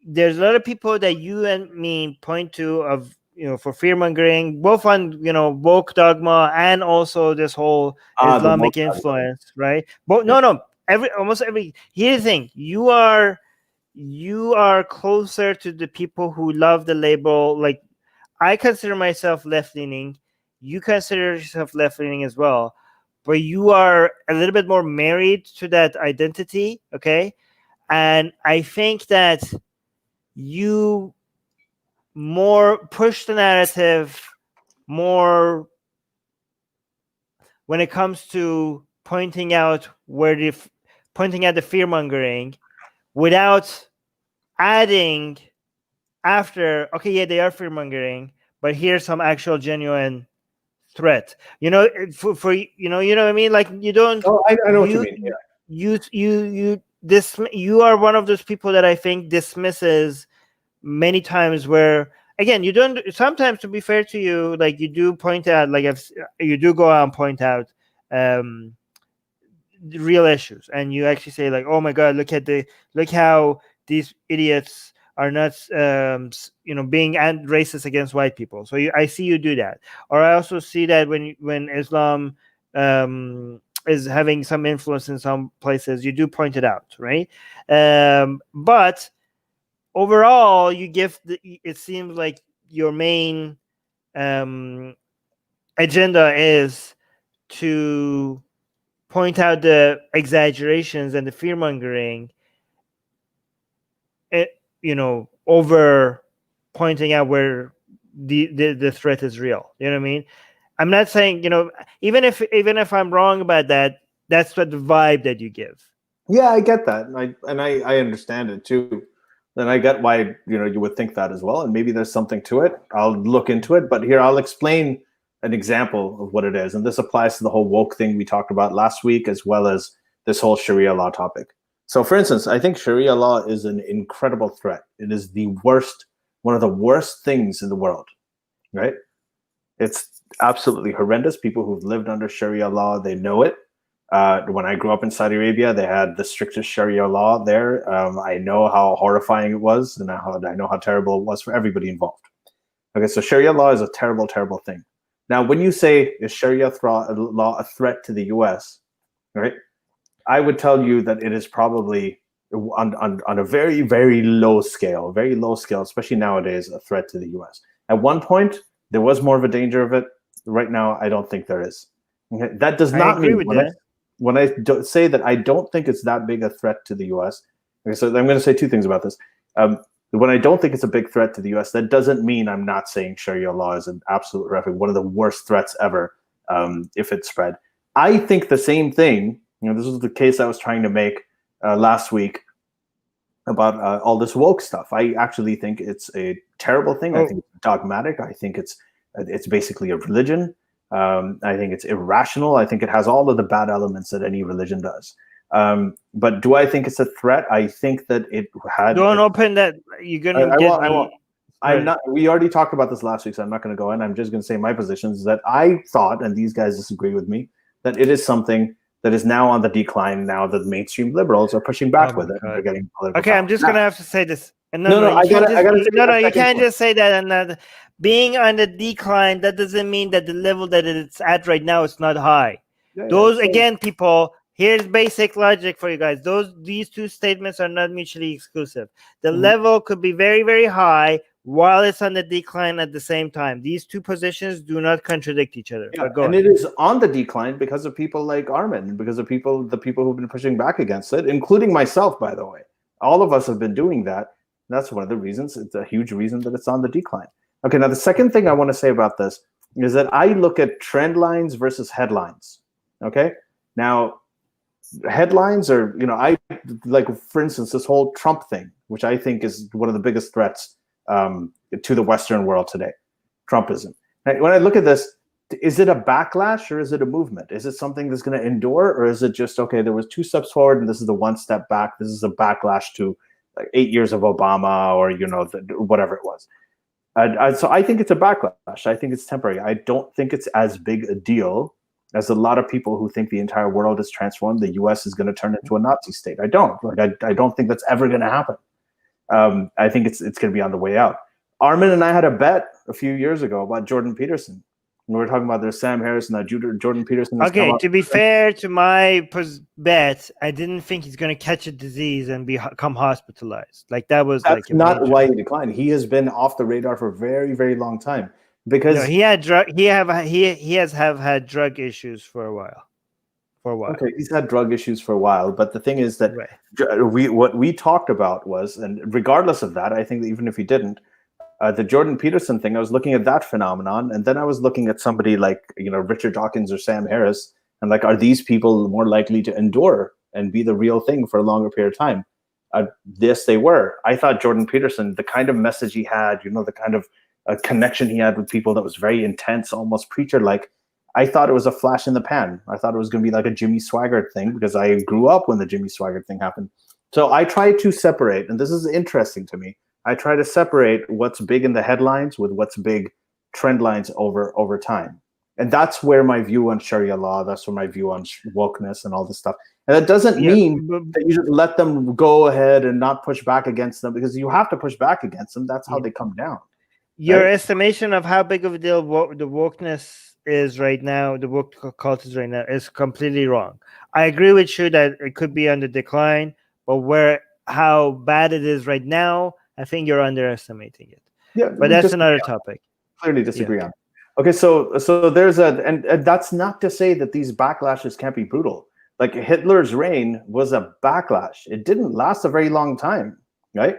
there's a lot of people that you and me point to of, for fear mongering, both on woke dogma and also this whole Islamic influence, right? But almost every. Here's the thing: you are closer to the people who love the label. Like, I consider myself left-leaning. You consider yourself left-leaning as well, but you are a little bit more married to that identity, okay? And I think that you more push the narrative more when it comes to pointing out the fear-mongering without adding after, okay, yeah, they are fear-mongering, but here's some actual genuine threat. For you know what I mean? Like, you don't. Oh, I know what you mean. Yeah. You are one of those people that I think dismisses many times, where again, you don't. Sometimes, to be fair to you, like, you do point out, like, you do go out and point out real issues, and you actually say, like, oh my god, look how these idiots are not being racist against white people. So I see you do that. Or I also see that when Islam is having some influence in some places, you do point it out, right? But overall, it seems like your main agenda is to point out the exaggerations and the fear-mongering, over pointing out where the threat is real. You know what I mean? I'm not saying, even if I'm wrong about that, that's what the vibe that you give. Yeah, I get that, and I understand it too. And I get why you would think that as well, and maybe there's something to it. I'll look into it, but here I'll explain an example of what it is, and this applies to the whole woke thing we talked about last week, as well as this whole Sharia law topic. So, for instance, I think Sharia law is an incredible threat. It is one of the worst things in the world, right? It's absolutely horrendous. People who've lived under Sharia law, they know it. When I grew up in Saudi Arabia, they had the strictest Sharia law there. I know how horrifying it was, and I know how terrible it was for everybody involved. Okay, so Sharia law is a terrible, terrible thing. Now, when you say is Sharia law a threat to the U.S., right? I would tell you that it is probably on a very, very low scale, especially nowadays, a threat to the U.S. At one point, there was more of a danger of it. Right now, I don't think there is. Okay? That does not mean when I say that I don't think it's that big a threat to the U.S. Okay, so I'm going to say two things about this. When I don't think it's a big threat to the U.S., that doesn't mean I'm not saying Sharia law is an absolute horrific, one of the worst threats ever if it's spread. I think the same thing. This was the case I was trying to make last week about all this woke stuff. I actually think it's a terrible thing. I think it's dogmatic. I think it's basically a religion. I think it's irrational. I think it has all of the bad elements that any religion does. But do I think it's a threat? I think that it had. Don't open that. You're gonna I get won't. me. I won't. I'm not. We already talked about this last week, so I'm not going to go in. I'm just going to say my position is that I thought, and these guys disagree with me, that it is something that is now on the decline. Now that mainstream liberals are pushing back with it, and they're getting political. Okay, I'm just gonna have to say this. And No, you can't you can't just say that. And being on the decline, that doesn't mean that the level that it's at right now is not high. Those again, people. Here's basic logic for you guys. These two statements are not mutually exclusive. The level could be very, very high while it's on the decline at the same time. These two positions do not contradict each other. Yeah, and it is on the decline because of people like Armin, because of the people who've been pushing back against it, including myself, by the way. All of us have been doing that. That's one of the reasons. It's a huge reason that it's on the decline. Okay, now the second thing I want to say about this is that I look at trend lines versus headlines. Okay, now headlines are, I like, for instance, this whole Trump thing, which I think is one of the biggest threats to the Western world today, Trumpism. When I look at this, is it a backlash or is it a movement? Is it something that's going to endure, or is it just, okay, there was 2 steps forward and this is the 1 step back? This is a backlash to like 8 years of Obama, or, whatever it was. So I think it's a backlash. I think it's temporary. I don't think it's as big a deal as a lot of people who think the entire world is transformed. The U.S. is going to turn into a Nazi state. I don't. I don't think that's ever going to happen. I think it's going to be on the way out. Armin and I had a bet a few years ago about Jordan Peterson. We were talking about there's Sam Harris and Jordan Peterson. Okay, to be fair to my bet, I didn't think he's going to catch a disease and become hospitalized. That's like not why he declined. He has been off the radar for a very, very long time. Because he has had drug issues for a while. Okay, he's had drug issues for a while, but the thing is that what we talked about was, and regardless of that, I think that even if he didn't, the Jordan Peterson thing, I was looking at that phenomenon, and then I was looking at somebody like Richard Dawkins or Sam Harris, and like, are these people more likely to endure and be the real thing for a longer period of time? Yes, they were. I thought Jordan Peterson, the kind of message he had, the kind of a connection he had with people that was very intense, almost preacher-like. I thought it was a flash in the pan. I thought it was going to be like a Jimmy Swaggart thing, because I grew up when the Jimmy Swaggart thing happened. So I try to separate, and this is interesting to me, I try to separate what's big in the headlines with what's big trend lines over time. And that's where my view on Sharia law, that's where my view on wokeness and all this stuff. And that doesn't mean that you just let them go ahead and not push back against them, because you have to push back against them. That's how they come down. Your estimation of how big of a deal the wokeness is right now, the woke cult is right now, is completely wrong. I agree with you that it could be on the decline, but how bad it is right now, I think you're underestimating it. Yeah, but that's another topic. Clearly disagree on. Okay, so there's and that's not to say that these backlashes can't be brutal. Like Hitler's reign was a backlash. It didn't last a very long time, right?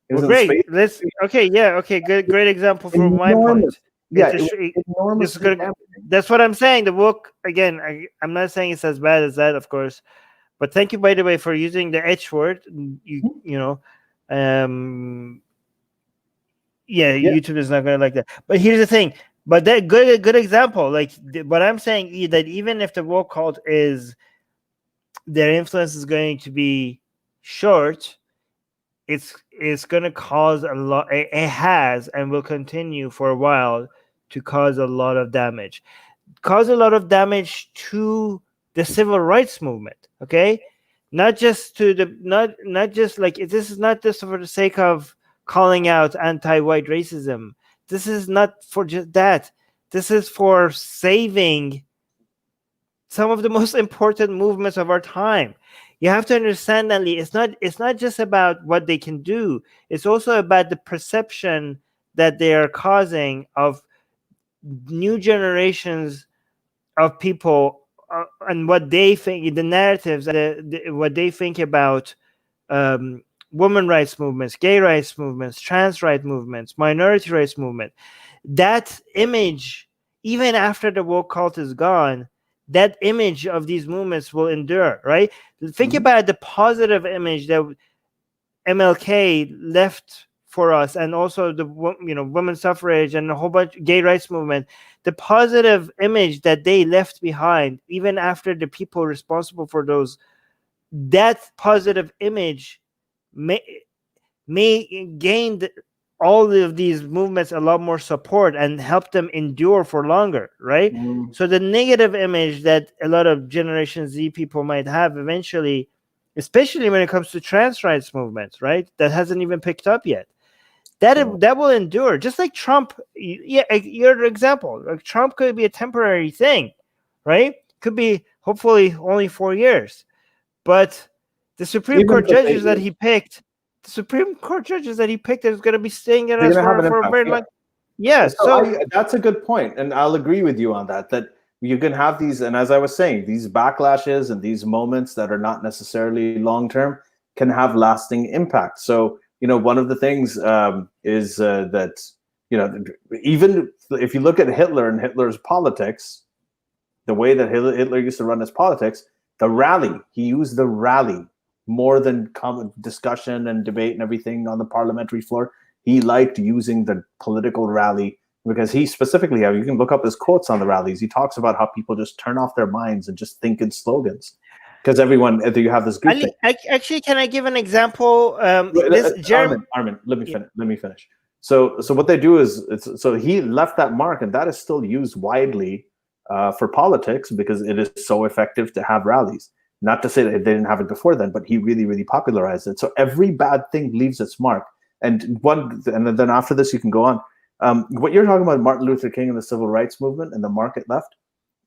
Well, great. Great example from my point. Yeah, that's what I'm saying. The woke, again, I'm not saying it's as bad as that, of course, but thank you, by the way, for using the H word. YouTube is not going to like that. But here's the thing. But that good example. Like what I'm saying, that even if the woke cult their influence is going to be short, it's going to cause a lot. It has and will continue for a while to cause a lot of damage. Cause a lot of damage to the civil rights movement. Okay, not just to not just like, this is not just for the sake of calling out anti-white racism. This is not for just that. This is for saving some of the most important movements of our time. You have to understand that it's not just about what they can do. It's also about the perception that they are causing of new generations of people and what they think, the narratives, what they think about women rights movements, gay rights movements, trans rights movements, minority rights movement. That image, even after the woke cult is gone, that image of these movements will endure, right? Think about the positive image that MLK left for us, and also the women's suffrage and a whole bunch gay rights movement, the positive image that they left behind, even after the people responsible for those, that positive image may gain all of these movements a lot more support and help them endure for longer, right? So the negative image that a lot of Generation Z people might have eventually, especially when it comes to trans rights movements, right, that hasn't even picked up yet, that will endure. Just like Trump, your example, like Trump could be a temporary thing, right? Could be hopefully only 4 years, but the Supreme Court judges that he picked, is going to be staying in us for a very long. Yeah, so that's a good point, and I'll agree with you on that. That you can have these, and as I was saying, these backlashes and these moments that are not necessarily long term can have lasting impact. So one of the things is that even if you look at Hitler and Hitler's politics, the way that Hitler used to run his politics, he used the rally more than common discussion and debate and everything on the parliamentary floor. He liked using the political rally because he specifically, you can look up his quotes on the rallies. He talks about how people just turn off their minds and just think in slogans. Because you have this group. Actually, can I give an example? Armin, let me finish. So what they do is, so he left that mark, and that is still used widely for politics because it is so effective to have rallies. Not to say that they didn't have it before then, but he really, really popularized it. So every bad thing leaves its mark. And then after this, you can go on. What you're talking about, Martin Luther King and the civil rights movement and the mark it left,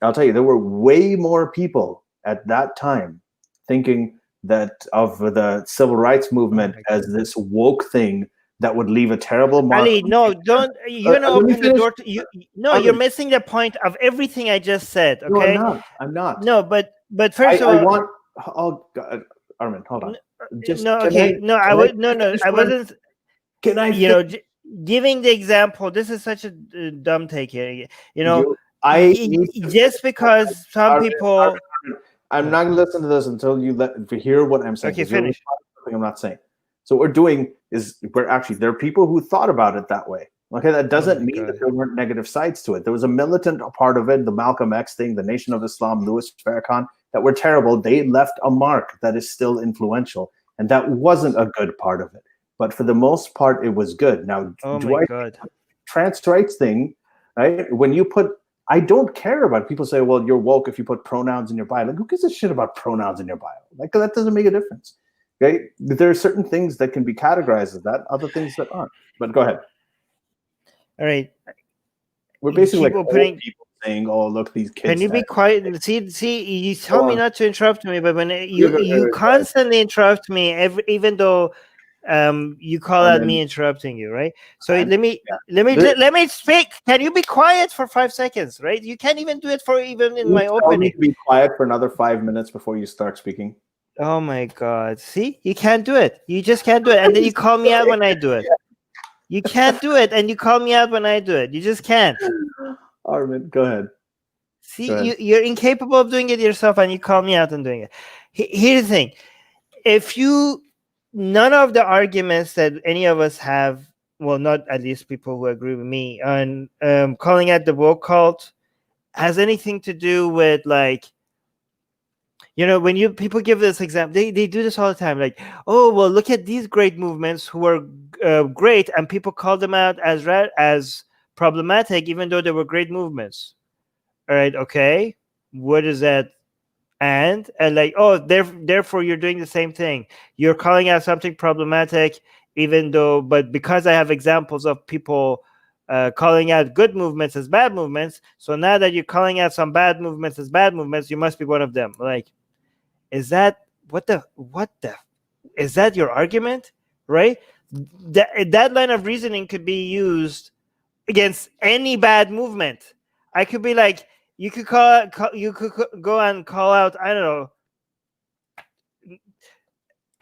I'll tell you, there were way more people at that time thinking that of the civil rights movement as this woke thing that would leave a terrible mark. Ali, no, don't. You're gonna open the door to you. No, you're missing the point of everything I just said. Okay, no, I'm not. No, but first of all, oh God, Armin, hold on. I wasn't. Can I? Giving the example. This is such a dumb take here. Just because some people. I'm not going to listen to this until you hear what I'm saying. Okay, finish. I'm not saying. So what we're doing is there are people who thought about it that way. Okay, that doesn't mean that there weren't negative sides to it. There was a militant part of it, the Malcolm X thing, the Nation of Islam, Louis Farrakhan, that were terrible. They left a mark that is still influential, and that wasn't a good part of it. But for the most part, it was good. Now, trans rights thing, right? When you put, I don't care about people say, well, you're woke if you put pronouns in your bio. Like, who gives a shit about pronouns in your bio? Like, that doesn't make a difference. Okay, there are certain things that can be categorized as that, other things that aren't. But go ahead. All right. We're basically like people saying, "Oh, look, these kids." Can you be quiet? See, you tell me not to interrupt me, but when you constantly interrupt me, even though you call out me interrupting you, right? So let me speak. Can you be quiet for 5 seconds, right? You can't even do it for even in my opening. Me to be quiet for another 5 minutes before you start speaking. Oh my God! See, you can't do it. You just can't do it, and then you call me out when I do it. You can't do it, and you call me out when I do it. You just can't. Armin, go ahead. See, you're incapable of doing it yourself, and you call me out on doing it. Here's the thing: none of the arguments that any of us have, well, not at least people who agree with me on calling out the woke cult, has anything to do with like. When people give this example, they do this all the time. Like, oh, well, look at these great movements who are great, and people call them out as problematic, even though they were great movements. All right, okay, what is that? And like, oh, therefore you're doing the same thing. You're calling out something problematic, but because I have examples of people calling out good movements as bad movements, so now that you're calling out some bad movements as bad movements, you must be one of them. Like, is that is that your argument, right? That line of reasoning could be used against any bad movement. I could be like, you could go and call out, I don't know,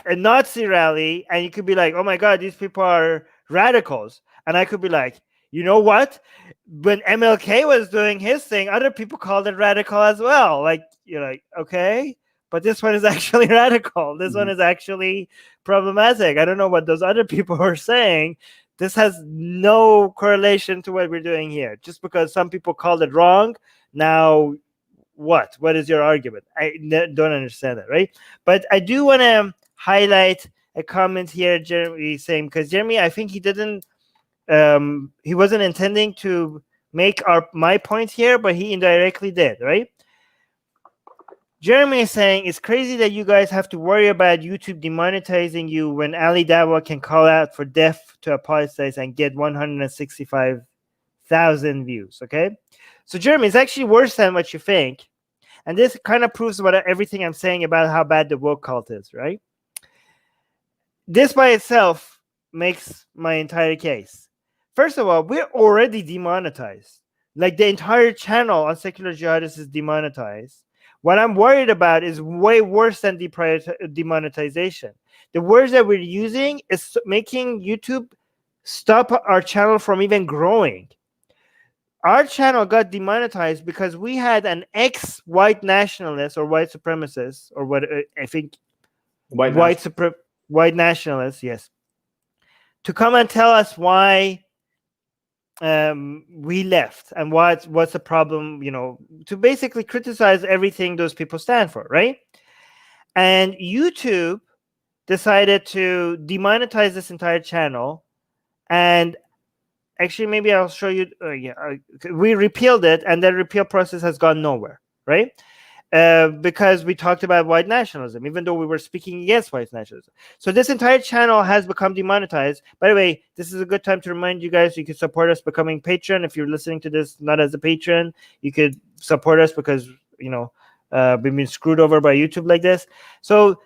a Nazi rally, and you could be like, oh my God, these people are radicals, and I could be like, you know what? When MLK was doing his thing, other people called it radical as well. Like, you're like, okay. but this one is actually radical. This one is actually problematic. I don't know what those other people are saying. This has no correlation to what we're doing here. Just because some people called it wrong, now what? What is your argument? I don't understand that, right? But I do want to highlight a comment here, Jeremy saying, because Jeremy, I think he didn't, he wasn't intending to make my point here, but he indirectly did, right? Jeremy is saying it's crazy that you guys have to worry about YouTube demonetizing you when Ali Dawah can call out for deaf to apologize and get 165,000 views. Okay, so Jeremy, it's actually worse than what you think, and this kind of proves what everything I'm saying about how bad the woke cult is, right? This by itself makes my entire case. First of all, we're already demonetized. Like the entire channel on Secular Jihadists is demonetized. What I'm worried about is way worse than demonetization. The words that we're using is making YouTube stop our channel from even growing. Our channel got demonetized because we had an ex-white nationalist or white supremacist, or what I think white nationalist, yes, to come and tell us why we left and what's the problem, to basically criticize everything those people stand for, right? And YouTube decided to demonetize this entire channel, and actually maybe I'll show you. We repealed it, and that repeal process has gone nowhere, right? Because we talked about white nationalism, even though we were speaking against white nationalism. So this entire channel has become demonetized. By the way, this is a good time to remind you guys, you can support us becoming patron. If you're listening to this not as a patron, you could support us because, we've been screwed over by YouTube like this. So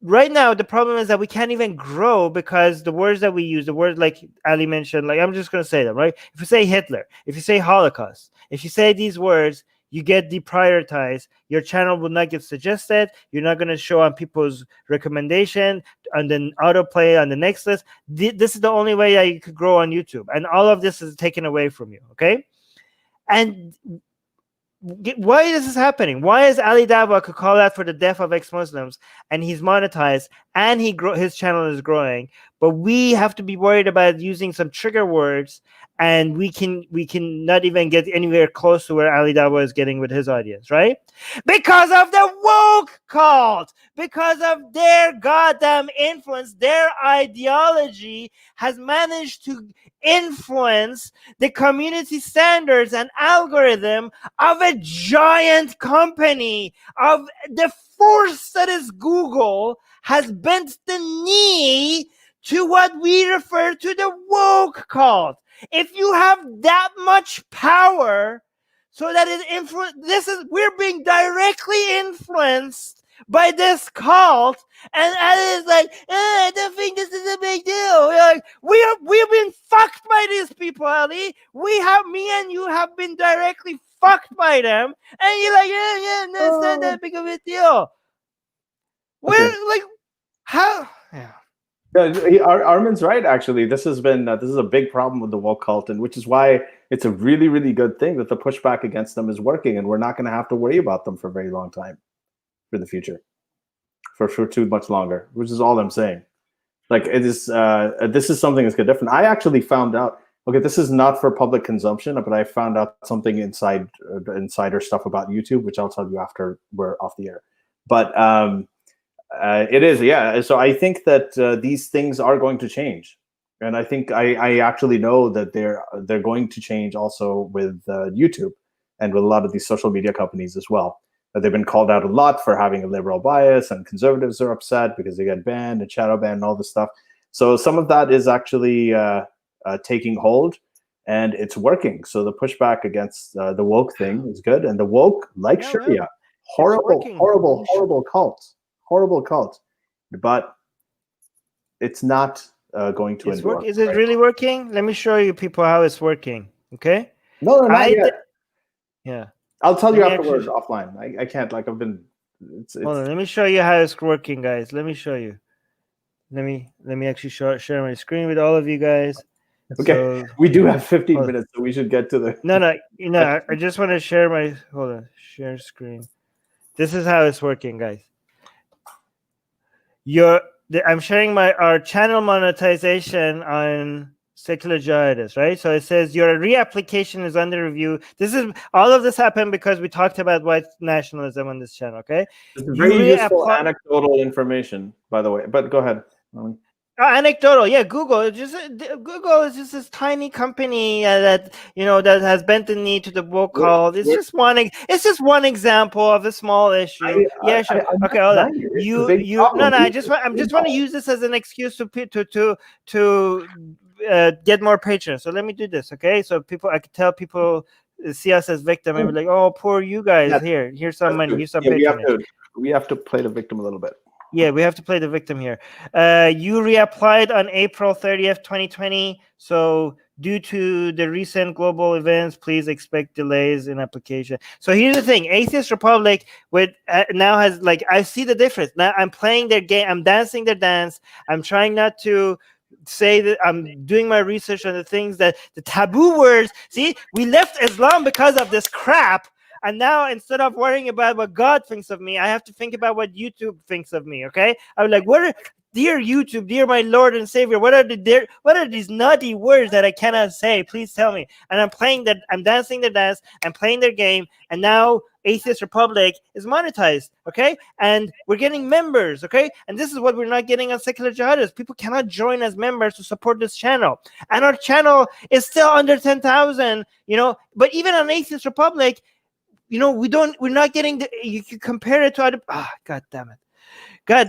right now, the problem is that we can't even grow because the words that we use, the words like Ali mentioned, like I'm just going to say them, right? If you say Hitler, if you say Holocaust, if you say these words, you get deprioritized. Your channel will not get suggested. You're not going to show on people's recommendation and then autoplay on the next list. This is the only way that you could grow on YouTube. And all of this is taken away from you, okay? And why is this happening? Why is Ali Dawah could call out for the death of ex-Muslims and he's monetized and his channel is growing, but we have to be worried about using some trigger words, and we can not even get anywhere close to where Ali Dawah is getting with his audience, right? Because of the woke cult, because of their goddamn influence, their ideology has managed to influence the community standards and algorithm of a giant company, of the force that is Google, has bent the knee to what we refer to the woke cult. If you have that much power, so that it we're being directly influenced by this cult, and it's like, I don't think this is a big deal. Like, we've been fucked by these people, Ali. Me and you have been directly fucked by them, and you're like, that's not that big of a deal. We're like, how? Yeah. Armin's right. Actually, this is a big problem with the woke cult, and which is why it's a really, really good thing that the pushback against them is working, and we're not going to have to worry about them for a very long time, for the future, for too much longer. Which is all I'm saying. Like it is. This is something that's different. I actually found out. Okay, this is not for public consumption, but I found out something insider stuff about YouTube, which I'll tell you after we're off the air. But it is, yeah. So I think that these things are going to change, and I think I actually know that they're going to change also with YouTube and with a lot of these social media companies as well. They've been called out a lot for having a liberal bias, and conservatives are upset because they get banned and shadow banned and all this stuff. So some of that is actually taking hold, and it's working. So the pushback against the woke thing is good, and the woke, like Sharia, horrible cult, but it's not going to endure. Is it really working? Let me show you people how it's working. Okay? No, not yet. Yeah. I'll tell you afterwards offline. I can't. Like I've been. Hold on. Let me show you how it's working, guys. Let me show you. Let me actually share my screen with all of you guys. Okay. So, we do have 15 minutes, minutes, so we should get to the. No. I just want to share my. Hold on. Share screen. This is how it's working, guys. I'm sharing our channel monetization on Secular Jihadists, right? So it says your reapplication is under review. All of this happened because we talked about white nationalism on this channel, okay? This is very useful anecdotal information, by the way. But go ahead. Anecdotal, yeah. Google is just this tiny company that that has bent the knee to the woke call. It's just one example of a small issue. Yeah, sure. Okay, hold on. I just want to use this as an excuse to get more patrons. So let me do this, okay? So I could tell people see us as victim and be like, oh, poor you guys. Here's some money. Here's some patronage. We have to play the victim a little bit. Yeah, we have to play the victim here. You reapplied on April 30th, 2020. So due to the recent global events, please expect delays in application. So here's the thing. Atheist Republic now has, I see the difference. Now I'm playing their game. I'm dancing their dance. I'm trying not to say that I'm doing my research on the things that the taboo words. See, we left Islam because of this crap. And now, instead of worrying about what God thinks of me, I have to think about what YouTube thinks of me. Okay, I'm like, dear YouTube, dear my Lord and Savior, what are these naughty words that I cannot say? Please tell me. And I'm dancing their dance, I'm playing their game, and now Atheist Republic is monetized. Okay, and we're getting members. Okay, and this is what we're not getting on Secular Jihadists. People cannot join as members to support this channel, and our channel is still under 10,000. But even on Atheist Republic, we're not getting you can compare it to other. God damn it. The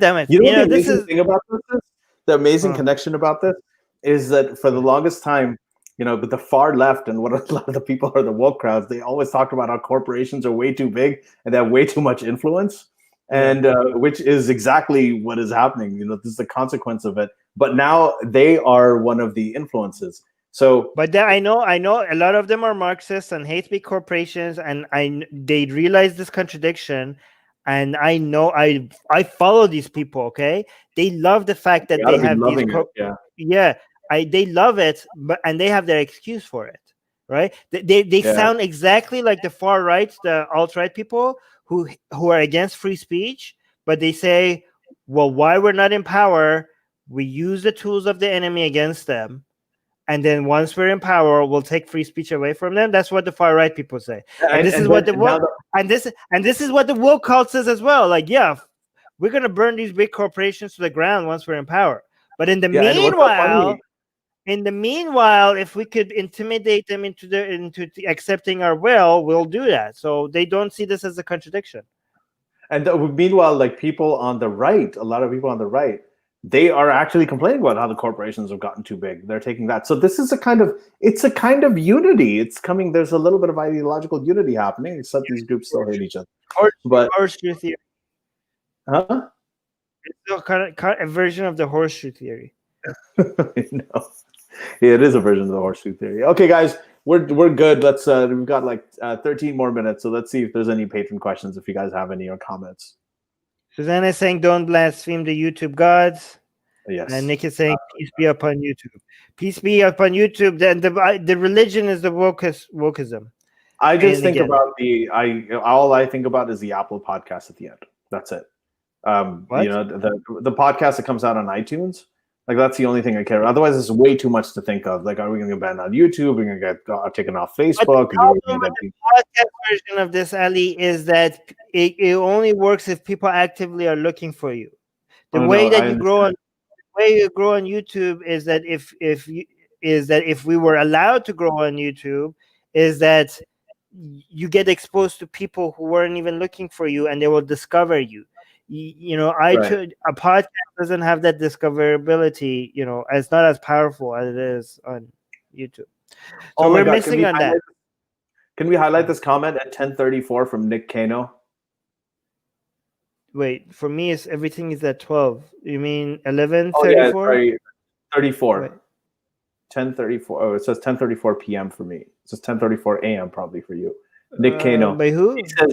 amazing thing about this is, the amazing connection about this is that for the longest time, but the far left and what a lot of the people are the woke crowds, they always talked about how corporations are way too big and they have way too much influence. And which is exactly what is happening. This is the consequence of it. But now they are one of the influences. So, but I know a lot of them are Marxists and hate big corporations, and they realize this contradiction, and I know I follow these people. Okay, they love the fact that they have these. They love it, and they have their excuse for it, right? They sound exactly like the far right, the alt-right people who are against free speech, but they say, well, why we're not in power, we use the tools of the enemy against them. And then once we're in power, we'll take free speech away from them. That's what the far right people say. And this is what the woke cult says as well. Like, yeah, we're gonna burn these big corporations to the ground once we're in power. But in the meanwhile, if we could intimidate them into accepting our will, we'll do that. So they don't see this as a contradiction. And meanwhile, people on the right, a lot of people on the right, they are actually complaining about how the corporations have gotten too big. They're taking that. So this is a kind of unity. It's coming. There's a little bit of ideological unity happening, except these groups still hate each other. Horseshoe theory. Huh? It's still kind of a version of the horseshoe theory. No. Yeah, it is a version of the horseshoe theory. Okay, guys, we're good. Let's we've got 13 more minutes, so let's see if there's any patron questions, if you guys have any or comments. Susanna is saying, don't blaspheme the YouTube gods. Yes. And Nick is saying, peace be upon YouTube. Peace be upon YouTube. Then the religion is the wokeism. I just think about all I think about is the Apple podcast at the end. That's it. The podcast that comes out on iTunes. That's the only thing I care about. Otherwise, it's way too much to think of. Are we going to get banned on YouTube? We're going to get taken off Facebook. The podcast version of this, Ali, is that it only works if people actively are looking for you. The way you grow on YouTube is that if we were allowed to grow on YouTube, is that you get exposed to people who weren't even looking for you, and they will discover you. A podcast doesn't have that discoverability. It's not as powerful as it is on YouTube. So we're missing on that. Can we highlight this comment at 10:34 from Nick Kano? Wait, for me, everything is at 12. You mean 11:34? Oh, yeah, sorry, 34. 10:34. Oh, it says 10:34 p.m. for me. It says 10:34 a.m. probably for you. Nick Kano. By who? He says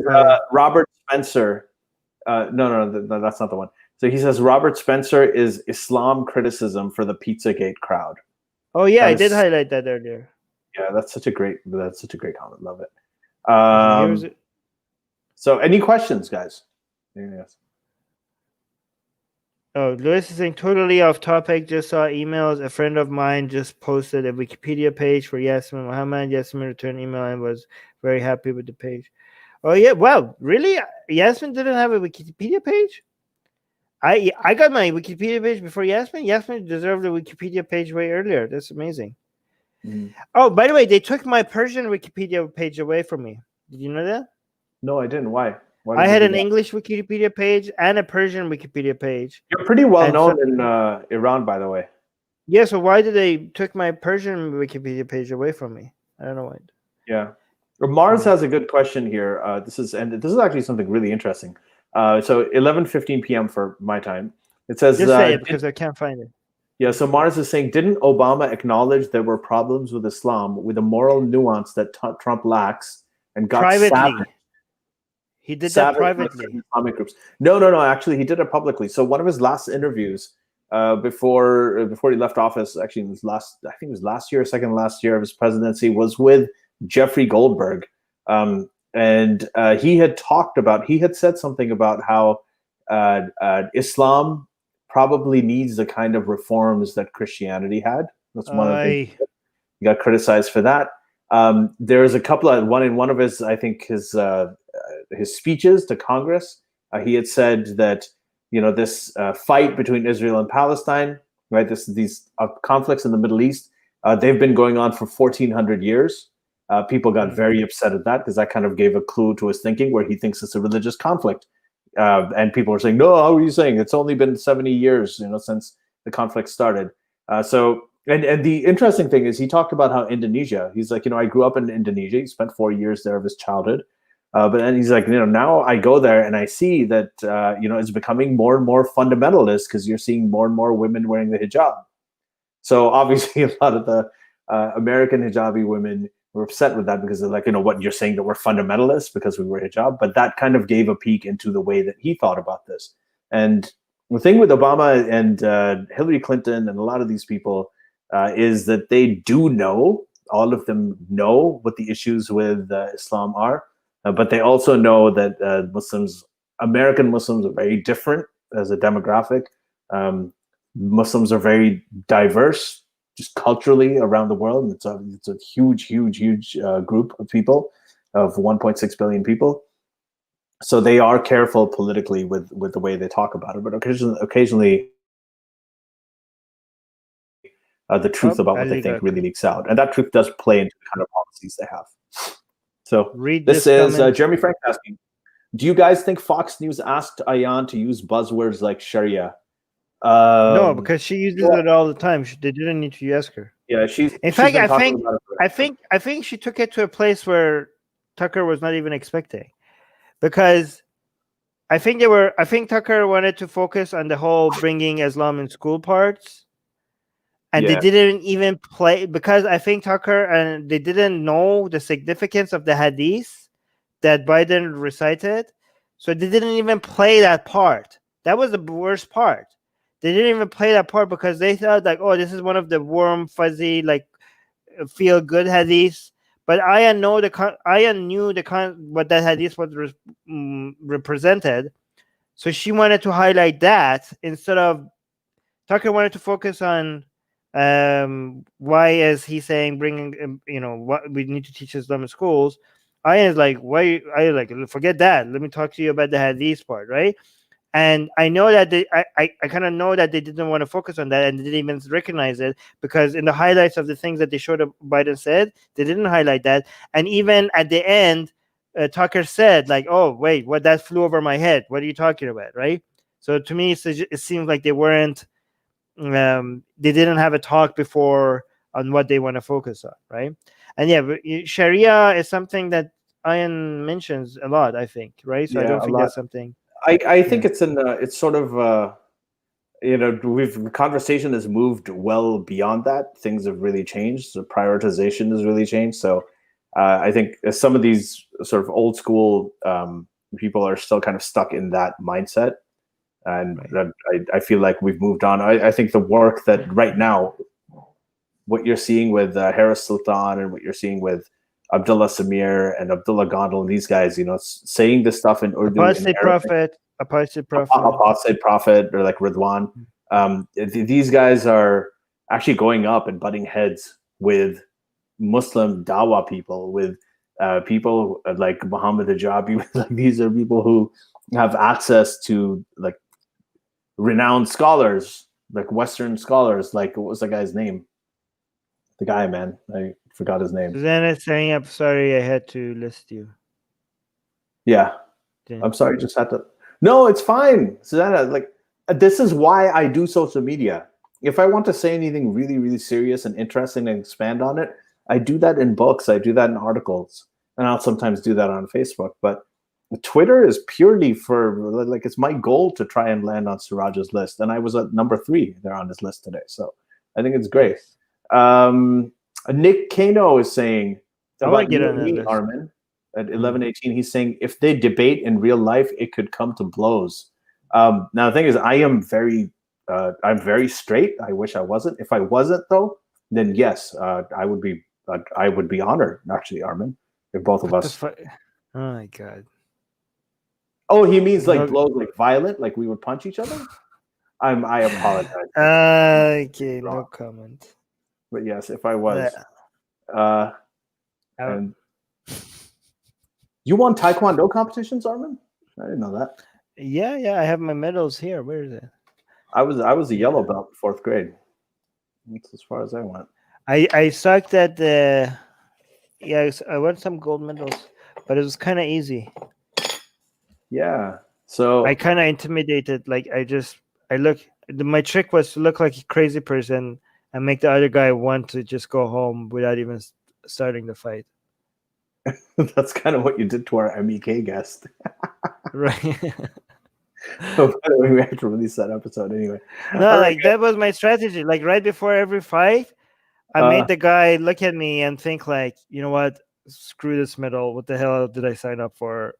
Robert Spencer. No, that's not the one. So he says Robert Spencer is Islam criticism for the Pizzagate crowd. Oh yeah, I did highlight that earlier. Yeah, that's such a great comment. Love it. Here's it. So, any questions, guys? Yes. Oh, Lewis is saying totally off topic. Just saw emails. A friend of mine just posted a Wikipedia page for Yasmin Muhammad. Yasmin returned email and was very happy with the page. Oh yeah, wow, really? Yasmin didn't have a Wikipedia page? I got my Wikipedia page before Yasmin. Yasmin deserved a Wikipedia page way earlier. That's amazing. Oh, by the way, they took my Persian Wikipedia page away from me. Did you know that? No, I didn't. Why? Why I did had they an do that? English Wikipedia page and a Persian Wikipedia page. You're pretty well And known in Iran, by the way. Yeah, so why did they took my Persian Wikipedia page away from me? I don't know why. Yeah. Mars has a good question here. This is actually something really interesting. So 11:15 p.m. for my time. It says Just say it because I can't find it. Yeah, so Mars is saying, didn't Obama acknowledge there were problems with Islam with a moral nuance that Trump lacks and got Privately. savage? He did that Savage with privately. certain Islamic groups. No. Actually, he did it publicly. So one of his last interviews before he left office, actually, I think it was last year, second last year of his presidency, was with Jeffrey Goldberg, and he had said something about how Islam probably needs the kind of reforms that Christianity had. That's one of the things he got criticized for that. There's a couple of one of his, I think his speeches to Congress. He had said that this fight between Israel and Palestine, right? These conflicts in the Middle East, they've been going on for 1,400 years. People got very upset at that because that kind of gave a clue to his thinking, where he thinks it's a religious conflict. And people were saying, no, how are you saying? It's only been 70 years, since the conflict started. And the interesting thing is he talked about how Indonesia, he's like, I grew up in Indonesia. He spent 4 years there of his childhood. But then he's like, now I go there and I see that, it's becoming more and more fundamentalist because you're seeing more and more women wearing the hijab. So obviously a lot of the American hijabi women were upset with that because they're like, what, you're saying that we're fundamentalists because we wear hijab? But that kind of gave a peek into the way that he thought about this. And the thing with Obama and Hillary Clinton and a lot of these people is that they do know, all of them know what the issues with Islam are, but they also know that American Muslims are very different as a demographic. Muslims are very diverse, just culturally around the world. It's a huge group of people, of 1.6 billion people. So they are careful politically with the way they talk about it, but occasionally the truth about what they think really leaks out, and that truth does play into the kind of policies they have. So this is Jeremy Frank asking, do you guys think Fox News asked Ayaan to use buzzwords like Sharia? No, because she uses it all the time. They didn't need to ask her. Yeah, I think she took it to a place where Tucker was not even expecting, because I think Tucker wanted to focus on the whole bringing Islam in school parts, and they didn't even play, because I think Tucker and they didn't know the significance of the hadith that Biden recited, so they didn't even play that part. That was the worst part. They didn't even play that part because they thought like, oh, this is one of the warm, fuzzy, like feel good hadiths. But Ayaan knew what that hadith was represented, so she wanted to highlight that instead of Tucker wanted to focus on why is he saying bringing what we need to teach Islam in schools. Ayaan is like, why? I like, forget that. Let me talk to you about the hadith part, right? And I know that I kind of know that they didn't want to focus on that, and they didn't even recognize it, because in the highlights of the things that they showed up Biden said, they didn't highlight that. And even at the end, Tucker said like, oh, wait, what, that flew over my head. What are you talking about, right? So to me, it seems like they weren't, they didn't have a talk before on what they want to focus on, right? And yeah, Sharia is something that Ayaan mentions a lot, I think, right? So I don't think that's something. I think it's sort of the conversation has moved well beyond that. Things have really changed. The prioritization has really changed. So I think some of these sort of old school people are still kind of stuck in that mindset, and I feel like we've moved on. I think the work that right now, what you're seeing with Harris Sultan and what you're seeing with Abdullah Samir and Abdullah Gondal and these guys, saying this stuff in Urdu, Apostate prophet, apostate prophet, or like Ridwan. These guys are actually going up and butting heads with Muslim Dawa people, with people like Muhammad Hijabi. Like, these are people who have access to like renowned scholars, like Western scholars. Like, what was the guy's name? The guy, man, I forgot his name. Susanna saying, "I'm sorry, I had to list you." Yeah, I'm sorry, just had to. No, it's fine, Susanna. Like, this is why I do social media. If I want to say anything really, really serious and interesting and expand on it, I do that in books. I do that in articles, and I'll sometimes do that on Facebook. But Twitter is purely for, like, it's my goal to try and land on Siraj's list, and I was at number 3 there on his list today. So I think it's great. Nick Kano is saying about you and me, Armin, at 11:18. He's saying if they debate in real life, it could come to blows. Now the thing is, I'm very straight. I wish I wasn't. If I wasn't, though, then yes, I would be honored, actually, Armin, if both of us. Oh my God. Oh, he means like blows, like violent, like we would punch each other. I apologize. Okay, no comment. But yes, if I was, and you won Taekwondo competitions, Armin? I didn't know that. Yeah, I have my medals here. Where is it? I was a yellow belt in 4th grade. That's as far as I went. I sucked at the. Yeah, I won some gold medals, but it was kind of easy. Yeah. So I kind of intimidated. Like, my trick was to look like a crazy person and make the other guy want to just go home without even starting the fight. That's kind of what you did to our MEK guest. Right. So, by the way, we have to release that episode anyway. No, like, that was my strategy. Like, right before every fight, I made the guy look at me and think, like, you know what? Screw this medal. What the hell did I sign up for?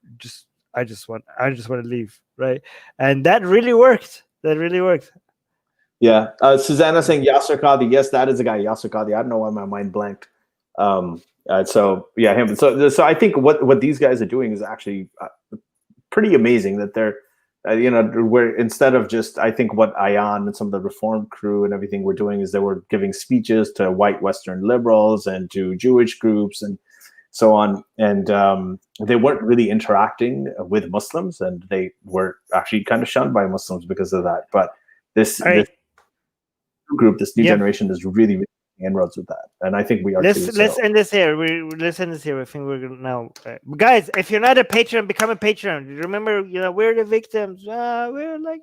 I just want to leave, right? And that really worked. Yeah. Susanna saying Yasser Qadhi. Yes, that is a guy, Yasser Qadhi. I don't know why my mind blanked. So yeah, him. So I think what these guys are doing is actually pretty amazing. That they're, where instead of just, I think what Ayaan and some of the reform crew and everything were doing is they were giving speeches to white Western liberals and to Jewish groups and so on, and they weren't really interacting with Muslims, and they were actually kind of shunned by Muslims because of that. But this group, this new generation, is really, really inroads with that, and I think we are. Let's end this here. Let's end this here. I think we're gonna now, guys. If you're not a patron, become a patron. Remember, we're the victims. We're like,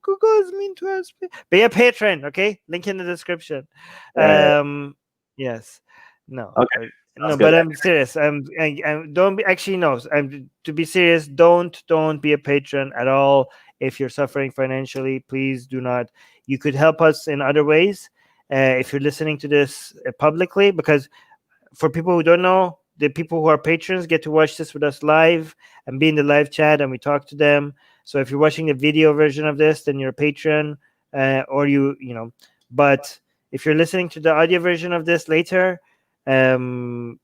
Google is mean to us. Be a patron, okay? Link in the description. Yes. No. Okay. No, but I'm serious. Don't be, actually, no. To be serious. Don't be a patron at all. If you're suffering financially, please do not. You could help us in other ways. If you're listening to this publicly, because for people who don't know, the people who are patrons get to watch this with us live and be in the live chat, and we talk to them. So if you're watching the video version of this, then you're a patron, or But if you're listening to the audio version of this later, you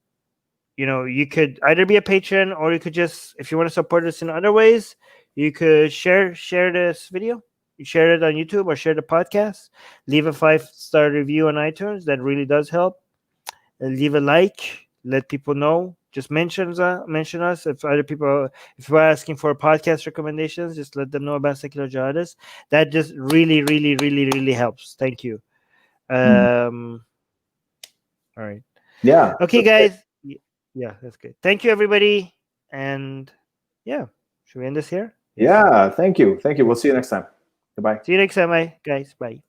could either be a patron, or you could just, if you want to support us in other ways, you could share this video. You share it on YouTube or share the podcast. Leave a 5-star review on iTunes. That really does help. And leave a like. Let people know. Just mention us. If you're asking for podcast recommendations, just let them know about Secular Jihadists. That just really, really, really, really helps. Thank you. All right. Yeah. Okay, guys. Yeah, that's good. Thank you, everybody. And yeah, should we end this here? Yeah. Thank you. We'll see you next time. Goodbye. See you next time, guys. Bye.